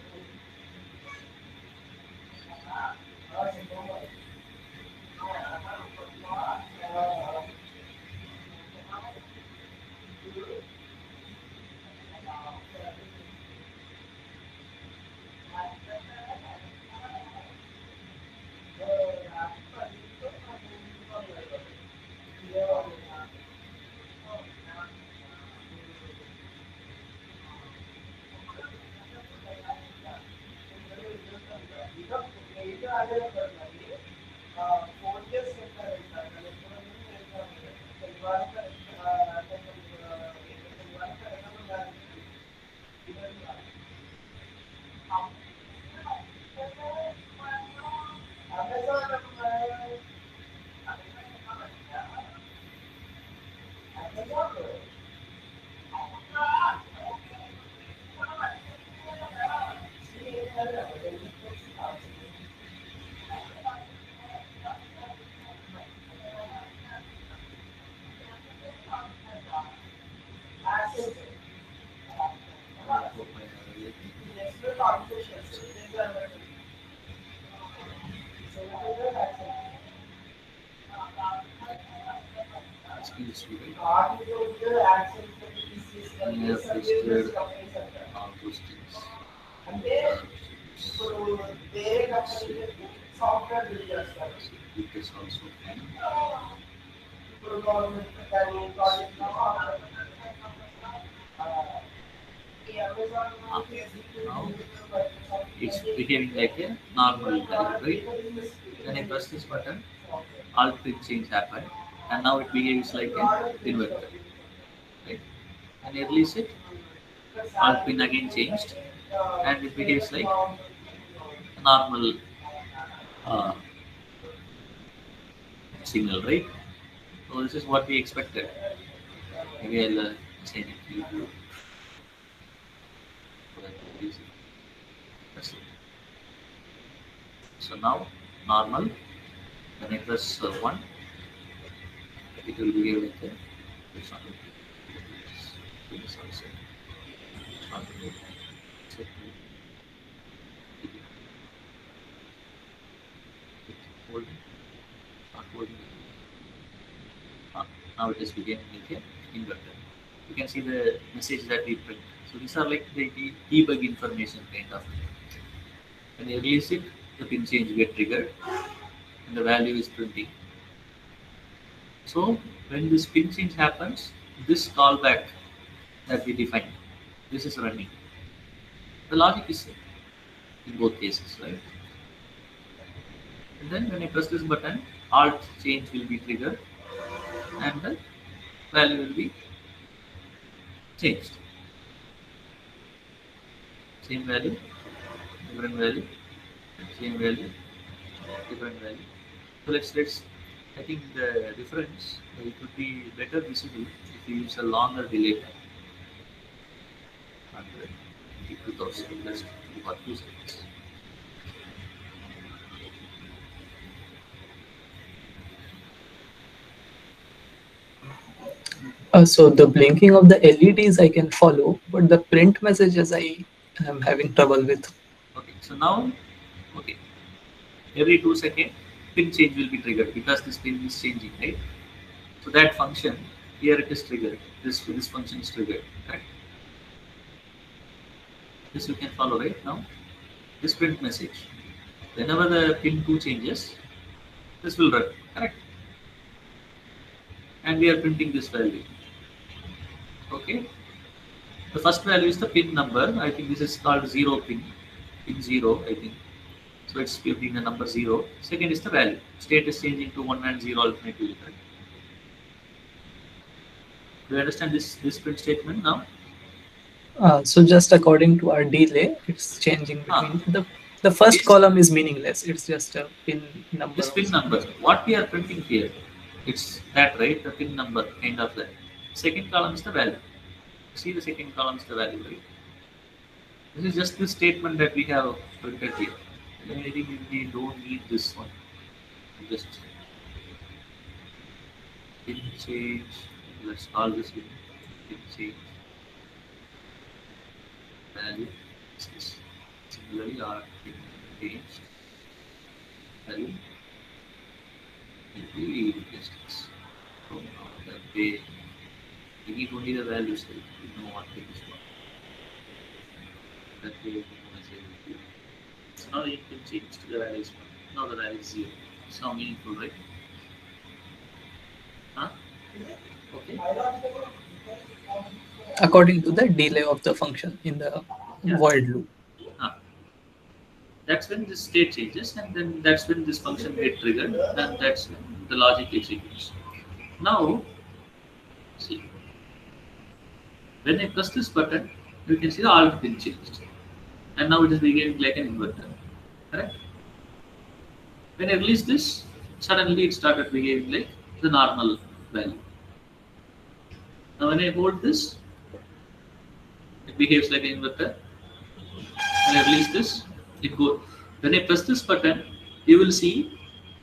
asking this to I have listed all those things. It is also fine. Now it's behaving like a normal value, right? When I press this button, alt pin change happened, and now it behaves like a inverter, right? When I release it, alt pin again changed, and it behaves like a normal uh, signal, right? So this is what we expected. Maybe I'll change it to YouTube. So that it is- that's it. So now normal. When I press 1, it will behave like a it's not okay. It's also not okay. Check it. Hold it. Not holding it. Now it is beginning like a inverter. You can see the message that we print. So these are like the debug information kind of. When you release it, the pin change get triggered and the value is printing. So when this pin change happens, this callback that we defined, this is running. The logic is same in both cases, right? And then when I press this button, alt change will be triggered and the value will be changed. Same value, different value, same value, different value. So let's I think the difference it would be better visible if you use a longer delay time. 100, 2000 plus 2 seconds. So the blinking of the LEDs I can follow, but the print messages I am having trouble with. Okay, so now okay, every 2 seconds pin change will be triggered because this pin is changing, right? So that function here it is triggered. This function is triggered, correct? This you can follow right now. This print message. Whenever the pin 2 changes, this will run, correct? And we are printing this value. Okay. The first value is the pin number. I think this is called zero pin. Pin zero, I think. So it's printing the number zero. Second is the value. State is changing to 1 and 0 alternatively, correct? Do you understand this print statement now? So just according to our delay, it's changing Ah, between the first yes. column is meaningless. It's just a pin number This of pin number, what we are printing here, it's that right, the pin number, kind of that. Second column is the value. See the second column is the value, right? This is just the statement that we have printed here. I think we don't need this one. Just pin change. Let's call this pin change value. Is this. Similarly, our pin change value will be distance. So now that we need only the values. Right? We know what pin is what. That way we can say with you. So now you can change to the value is 1. Now the value is 0. It's now meaningful, right? Huh? Okay. according to the delay of the function in the Yeah. void loop. Huh. That's when this state changes, and then that's when this function get triggered, and that's when the logic executes. Now, see, when I press this button, you can see the alt pin changed, and now it is behaving like an inverter. Correct? When I release this, suddenly it started behaving like the normal value. Now, when I hold this, it behaves like an inverter. When I release this, it goes. When I press this button, you will see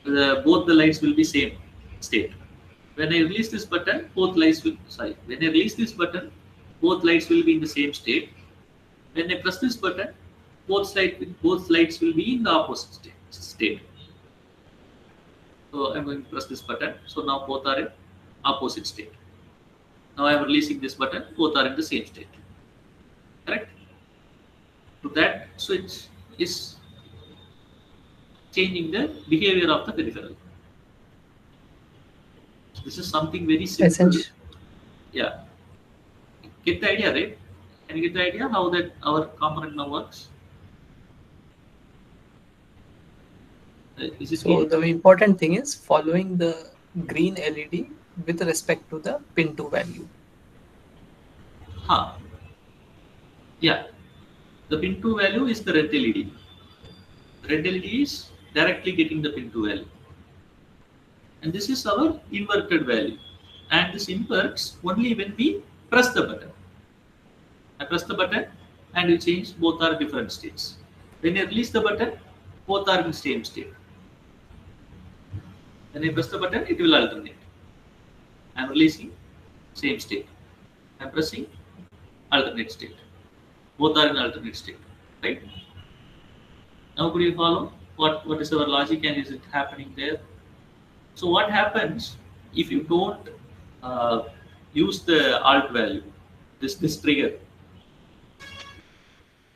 both the lights will be same state. When I release this button, both lights will sorry. When I release this button, both lights will be in the same state. When I press this button, both lights will be in the opposite state. So I'm going to press this button. So now both are in opposite state. Now I'm releasing this button. Both are in the same state. Correct? So that switch is changing the behavior of the peripheral. So this is something very simple. Essentially, Yeah. Get the idea, right? Can you get the idea how that our component now works? Is it So clear? the important thing is following the green LED with respect to the pin 2 value. Huh. Yeah. The pin 2 value is the red LED. Red LED is directly getting the pin 2 value. And this is our inverted value. And this inverts only when we press the button. I press the button and you change, both are different states. When you release the button, both are in same state. When I press the button, it will alternate. I am releasing, same state. I am pressing, alternate state. Both are in alternate state, right? Now could you follow what is our logic and is it happening there? So what happens if you don't uh, use the alt value, this trigger?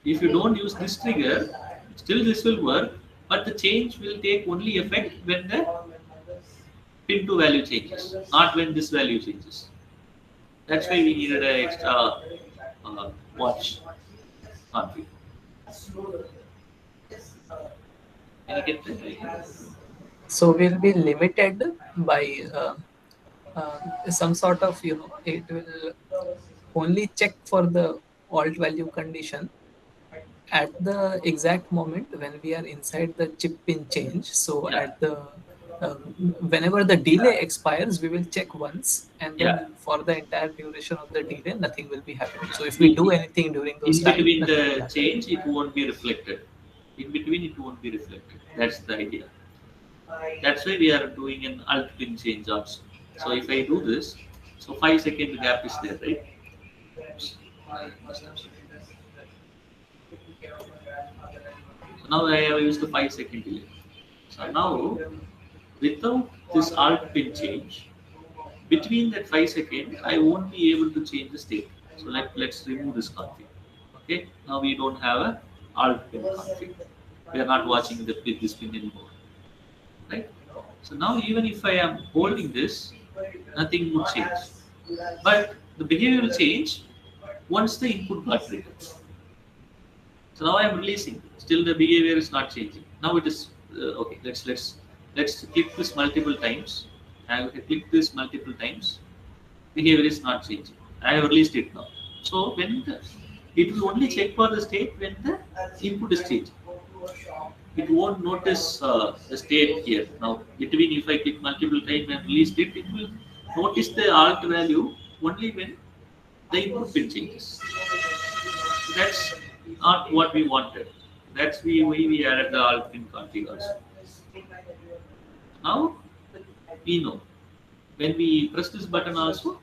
If you don't use this trigger, still this will work, but the change will take only effect when the pin to value changes, not when this value changes. That's why we needed an extra watch config. Can you get the idea? So we'll be limited by some sort of, it will only check for the alt value condition at the exact moment when we are inside the chip pin change. So Yeah, at the whenever the delay expires, we will check once, and yeah. then for the entire duration of the delay, nothing will be happening. So if we do anything during those In time, between nothing will the happen. change, it won't be reflected. In between, it won't be reflected. That's the idea. That's why we are doing an alt pin change also. So if I do this, so 5-second gap is there, right? So now I have used the 5-second delay. So now, without this alt pin change, between that 5 seconds, I won't be able to change the state. So let's remove this config. Okay, now we don't have a alt pin config. We are not watching this pin anymore, right? So now even if I am holding this, nothing would change. But the behavior will change once the input got triggered. So now I am releasing. Still the behavior is not changing. Now it is okay. Let's click this multiple times. I have clicked this multiple times. Behavior is not changing. I have released it now. So when it will only check for the state when the input is changing. It won't notice the state here. Now between if I click multiple times and release it, it will notice the alt value only when the input pin changes. That's not what we wanted. That's why we added the alt pin config also. Now we know when we press this button also.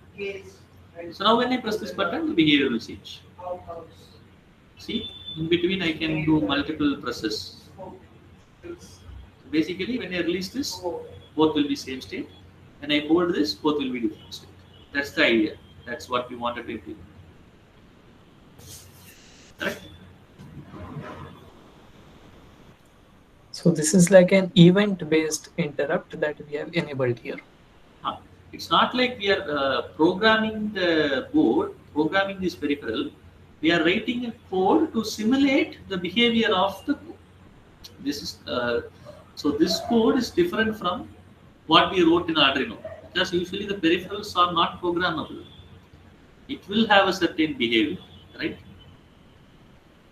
So now when I press this button, the behavior will change. See, in between I can do multiple presses. Basically, when I release this, both will be same state. When I hold this, both will be different state. That's the idea. That's what we wanted to implement. Correct? So this is like an event-based interrupt that we have enabled here. It's not like we are programming the board, programming this peripheral. We are writing a code to simulate the behavior of the code. This is so this code is different from what we wrote in Arduino, because usually the peripherals are not programmable. It will have a certain behavior, right?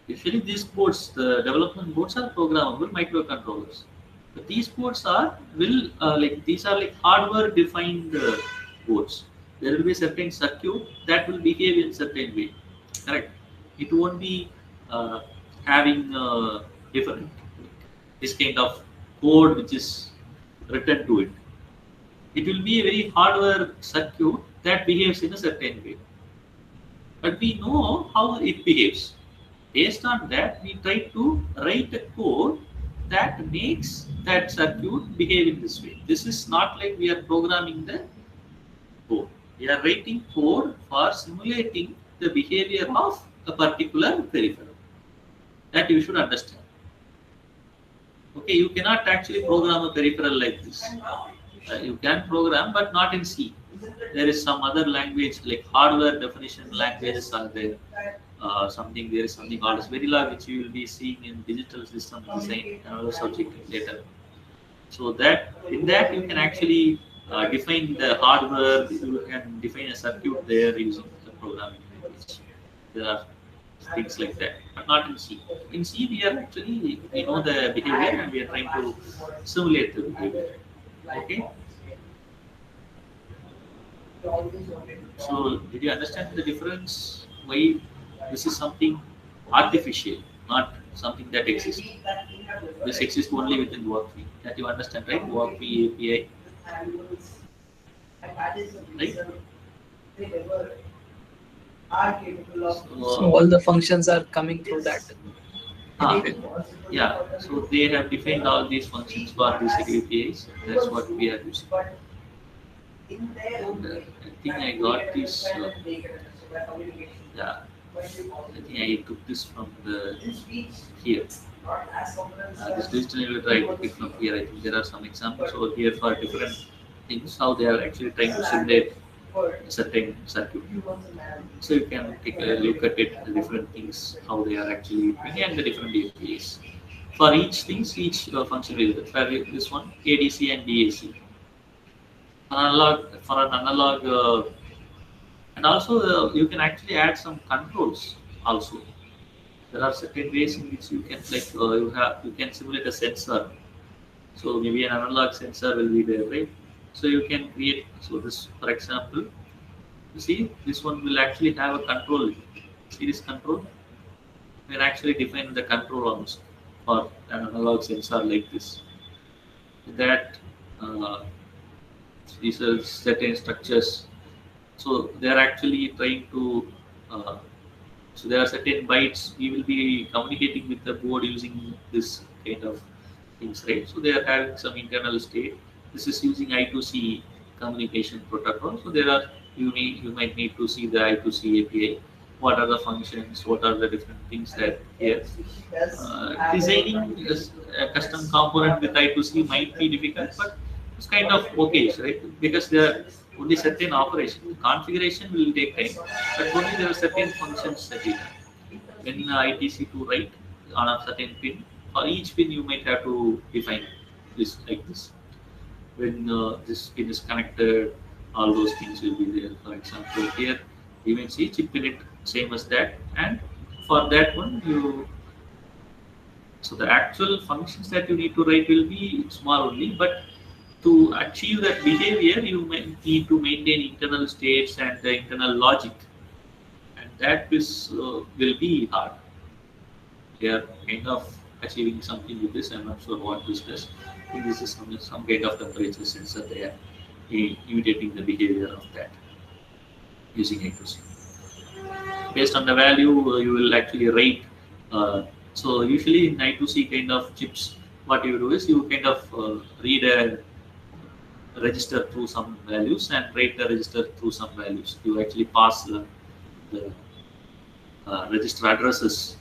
Usually these boards, the development boards are programmable microcontrollers. But these boards are these are like hardware defined boards. There will be a certain circuit that will behave in certain way. Correct. It won't be having different this kind of code which is written to it. It will be a very hardware circuit that behaves in a certain way. But we know how it behaves. Based on that, we try to write a code that makes that circuit behave in this way. This is not like we are programming the code. We are writing code for simulating the behavior of a particular peripheral. That you should understand. Okay, you cannot actually program a peripheral like this. You can program, but not in C. There is some other language like hardware definition languages are there. something there is something called as Verila, which you will be seeing in digital system design, another subject later. So that in that you can actually define the hardware. You can define a circuit there using the programming language. There are things like that, but not in C. In C, we are actually we know the behavior and we are trying to simulate the behavior. Okay. So did you understand the difference? Why this is something artificial, not something that exists. This exists only within Wokwi. That you understand, right? Wokwi API, right? So So, all the functions are coming through that ah, anyway. yeah. So they have defined all these functions for these APIs. That's what we are using. And, I think I got this. Yeah, I think I took this from the here. This digital illiterate I took it from here. I think there are some examples over here for different things how they are actually trying to simulate a certain circuit. So you can take a look at it, the different things, how they are actually doing, and the different APIs. For each things, each function will be for this one ADC and DAC. Analog for an analog, and also you can actually add some controls also. There are certain ways in which you can you can simulate a sensor. So maybe an analog sensor will be there, right? So you can create so this for example, you see this one will actually have a control. See this control? You can actually define the control also for an analog sensor like this. That uh, these are certain structures. So they are actually trying to uh, so there are certain bytes we will be communicating with the board using this kind of things, right? So they are having some internal state. This is using I2C communication protocol. So there are you might need to see the I2C API. What are the functions? What are the different things that here? Designing a custom component with I2C might be difficult, but it's kind of okay, right? Because there are only certain operation. Configuration will take time, but only there are certain functions that you have. When ITC to write on a certain pin, for each pin you might have to define this like this. When this pin is connected, all those things will be there. For example, here you may see chip in it same as that, and for that one you so the actual functions that you need to write will be small only, but to achieve that behavior, you may need to maintain internal states and the internal logic, and that is will be hard. They are kind of achieving something with this. I'm not sure what this does. I think this is some kind of temperature sensor. They are imitating the behavior of that using accuracy. Based on the value, you will actually rate. So usually in I2C kind of chips, what you do is you kind of read a register through some values and write the register through some values. You actually pass the register addresses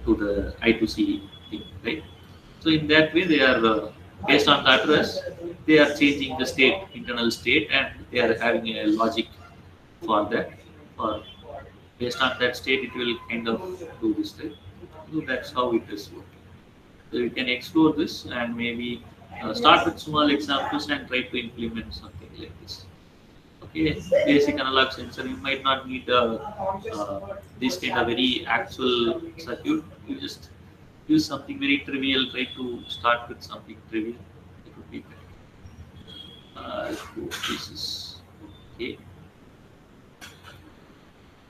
to the I2C thing, right? So in that way, they are based on the address, they are changing the state, internal state, and they are having a logic for that. For based on that state, it will kind of do this thing. So that's how it is working. So you can explore this and maybe start with small examples and try to implement something like this. Okay, basic analog sensor. You might not need this kind of very actual circuit. You just use something very trivial. Try to start with something trivial. It would be better. I hope this is okay.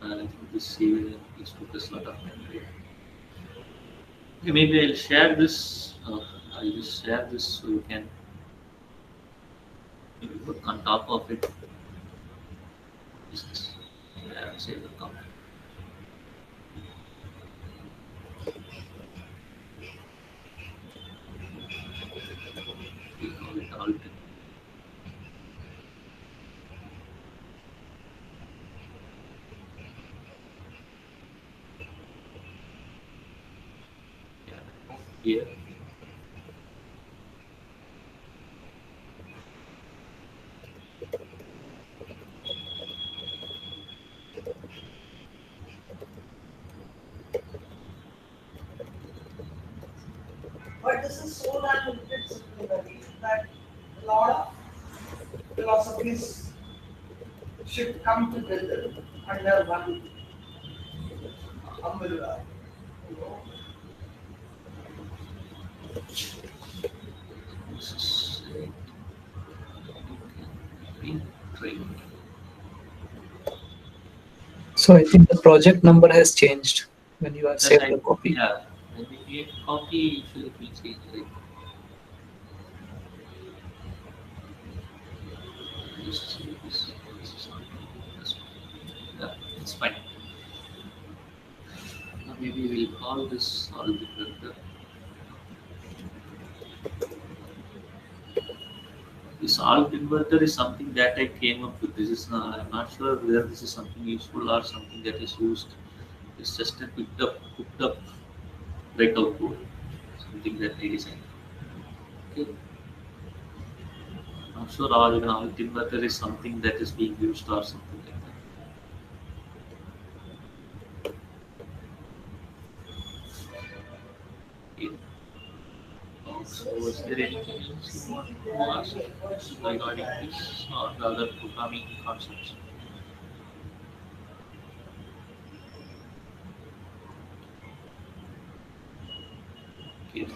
I think this here is focus a lot of memory. Okay, maybe I'll share this. I'll just share this so you can maybe put on top of it. Just save the comment. We call it alt. Yeah, here. But this is so limited similarly that a lot of philosophies should come together under one umbrella. You know, This is it. You can retrain. So I think the project number has changed when you have That saved I, the copy. yeah, when we create copy, usually it will change, right? This is not this one. Yeah, it's fine. Now maybe we'll call this algebra. This alt inverter is something that I came up with. This is I'm not sure whether this is something useful or something that is used. It's just a cooked up breakout code, something that I designed. Okay. I'm sure all even alt inverter is something that is being used or something like that. Okay. So is there anything else you want to ask regarding this or the other programming concepts? Okay.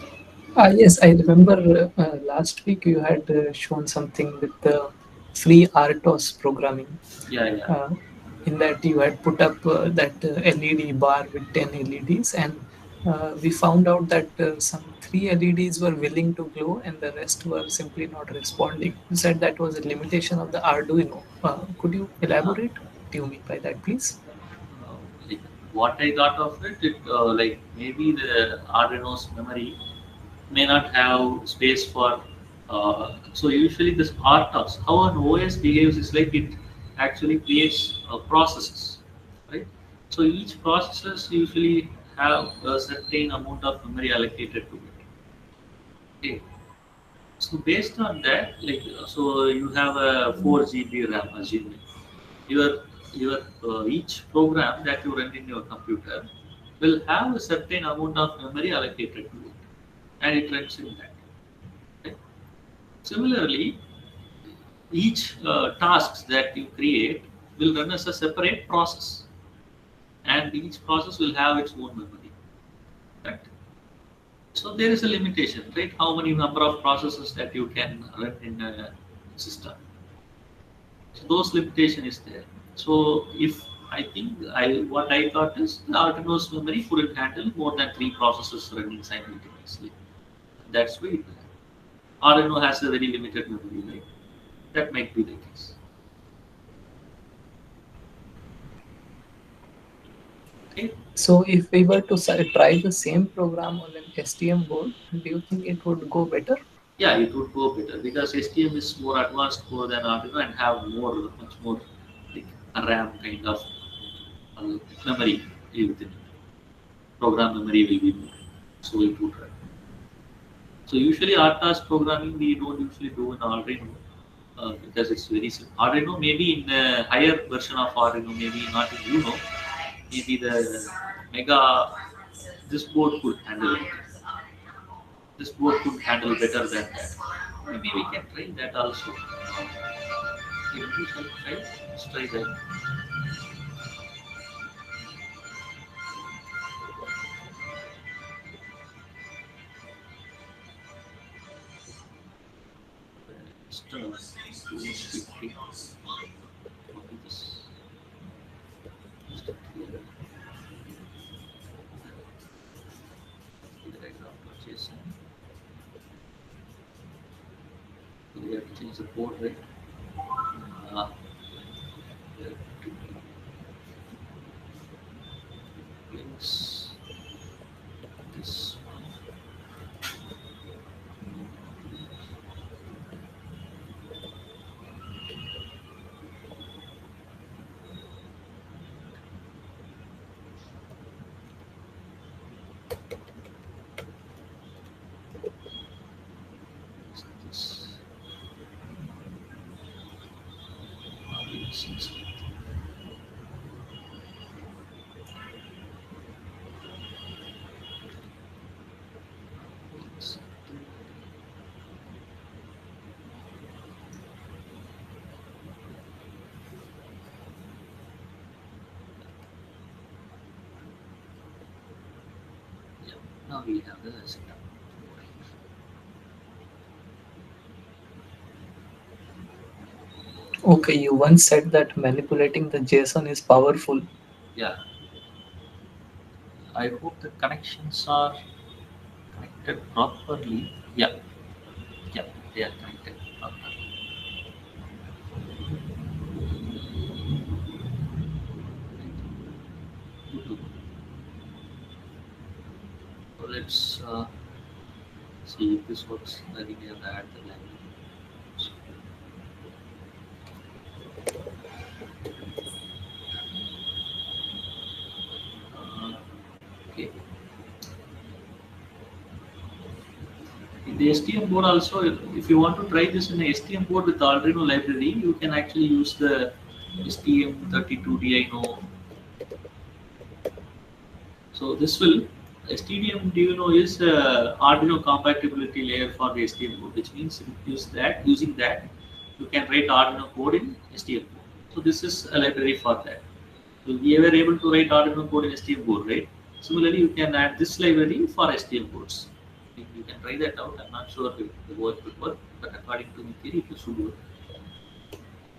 Yes, I remember last week you had shown something with the free RTOS programming. Yeah, yeah. Uh, in that you had put up that LED bar with 10 LEDs, and we found out that some 3 LEDs were willing to glow and the rest were simply not responding. You said that was a limitation of the Arduino. Could you Uh, elaborate? What do you mean by that, please? like what I got of it, like maybe the Arduino's memory may not have space for. So usually this RTOS, how an OS behaves is like it actually creates processes, right? So each processes usually have a certain amount of memory allocated to it. Okay. So based on that, like so you have a 4 GB RAM, assuming your each program that you run in your computer will have a certain amount of memory allocated to it, and it runs in that. Right? Similarly, each tasks that you create will run as a separate process, and each process will have its own memory. Right? So there is a limitation, right? How many number of processes that you can run in a system. So those limitation is there. So if I think what I thought is the Arduino's memory couldn't handle more than 3 processes running simultaneously. That's why Arduino has a very limited memory, right? That might be the case. Okay. So if we were to try the same program on an STM board, do you think it would go better? Yeah, it would go better because STM is more advanced core than Arduino and have much more like a RAM kind of uh, memory within it. Program memory will be more, so it would run. So usually RTAS programming we don't usually do in Arduino because it's very simple. Arduino maybe in the higher version of Arduino, maybe not in Uno, maybe the Mega, this board could handle it. This board could handle better than that. Maybe we can try that also. Maybe we should try. Let's try that. Let's try 250. Copy this. Just clear the diagram purchasing. We have to change the port, right? Uh, we have to place this one. This. This. Now we have the setup. Okay, you once said that manipulating the JSON is powerful. Yeah, I hope the connections are connected properly. Yeah, yeah, they are connected properly. Good. So let's see if this works. I think we have to add the language. Okay. In the STM board also, if you want to try this in the STM board with the Arduino library, you can actually use the STM32Dino. So this will STM is Arduino compatibility layer for the STM board, which means using that you can write Arduino code in STM board. So this is a library for that. So we were able to write Arduino code in STM board, right? Similarly, you can add this library for STM boards. You can try that out. I'm not sure if the work will work, but according to the theory, it should work.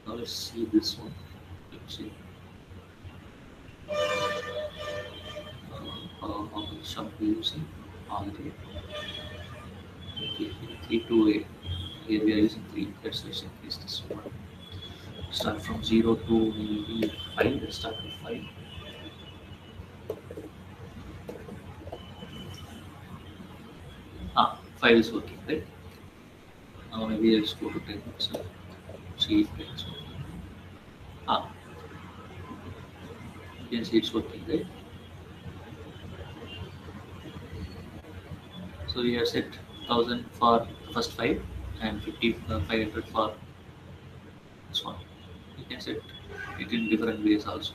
Now let's see this one. Let's see how much are we using already. Okay, 3 to 8. Here we are using 3. Let's increase this one. Start from 0 to maybe 5. Let's start with 5. Ah, 5 is working, right? Now maybe let's go to 10 itself. See if it's working. Ah, you can see it's working, right? So we have set 1000 for the first 5 and 500 for this one. You can set it in different ways also.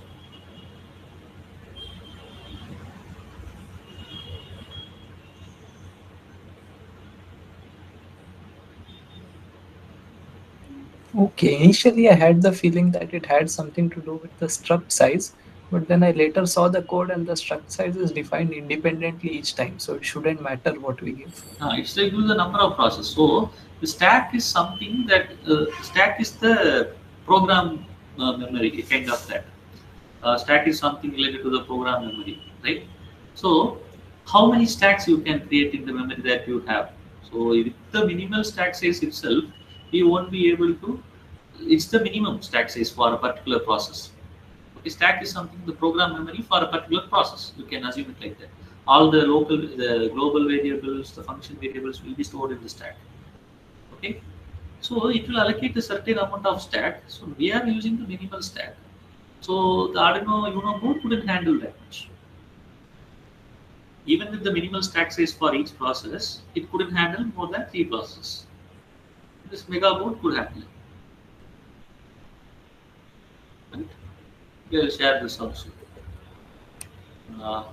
Okay, initially I had the feeling that it had something to do with the struct size, but then I later saw the code and the struct size is defined independently each time, so it shouldn't matter what we give. It's like the number of process. So the stack is something that stack is the program memory, kind of that. Stack is something related to the program memory, right? So how many stacks you can create in the memory that you have? So with the minimal stack size itself, you won't be able to. It's the minimum stack size for a particular process. Okay, stack is something the program memory for a particular process. You can assume it like that. All the global variables, the function variables will be stored in the stack. Okay, so it will allocate a certain amount of stack. So we are using the minimal stack. So the Arduino Uno board couldn't handle that much. Even with the minimal stack size for each process, it couldn't handle more than 3 processes. This mega board could handle it. Right? We'll share this also. Uh,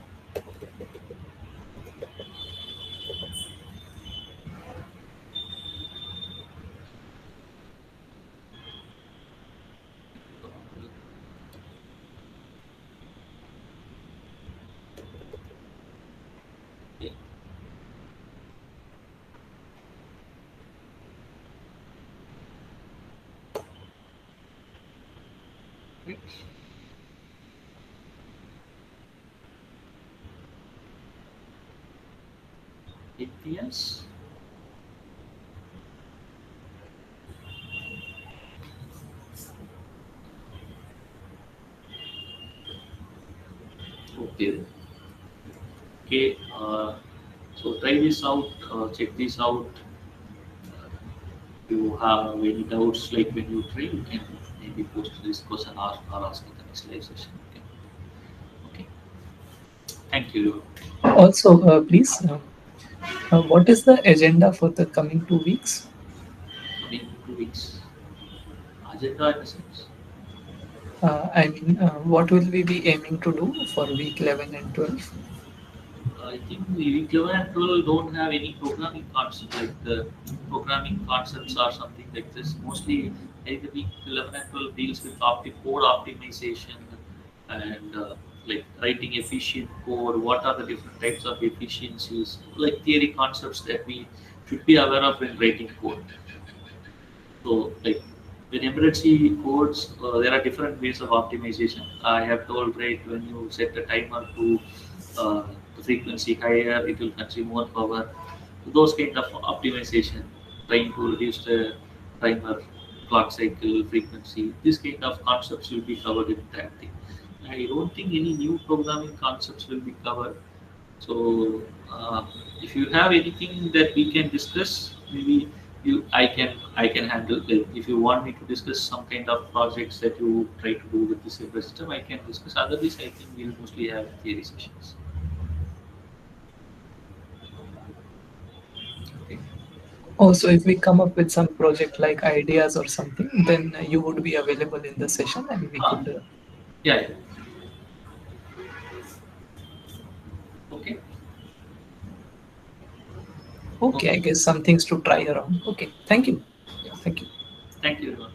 yeah. Right. APS. Okay. Okay. So try this out. Check this out. If you have any doubts, like when you try, you can maybe post this question or ask in the next live session. Okay. Okay. Thank you. Also, please, what is the agenda for the coming 2 weeks? Coming 2 weeks. Agenda in the sense. I mean, what will we be aiming to do for week 11 and 12? I think week 11 and 12 don't have any programming concepts like the programming concepts or something like this. Mostly, I think week 11 and 12 deals with code optimization and like writing efficient code, what are the different types of efficiencies, like theory concepts that we should be aware of when writing code. So, like with embedded C codes, there are different ways of optimization. I have told, right, when you set the timer to the frequency higher, it will consume more power. Those kind of optimization, trying to reduce the timer clock cycle frequency. This kind of concepts will be covered in that thing. I don't think any new programming concepts will be covered. So, if you have anything that we can discuss, maybe I can handle. Like, if you want me to discuss some kind of projects that you try to do with this embedded system, I can discuss. Otherwise, I think we'll mostly have theory sessions. Okay. Also, if we come up with some project like ideas or something, then you would be available in the session and we Ah, could. yeah, yeah. Okay. Okay, I guess some things to try around. Okay, thank you. Yeah. Thank you. Thank you, everyone.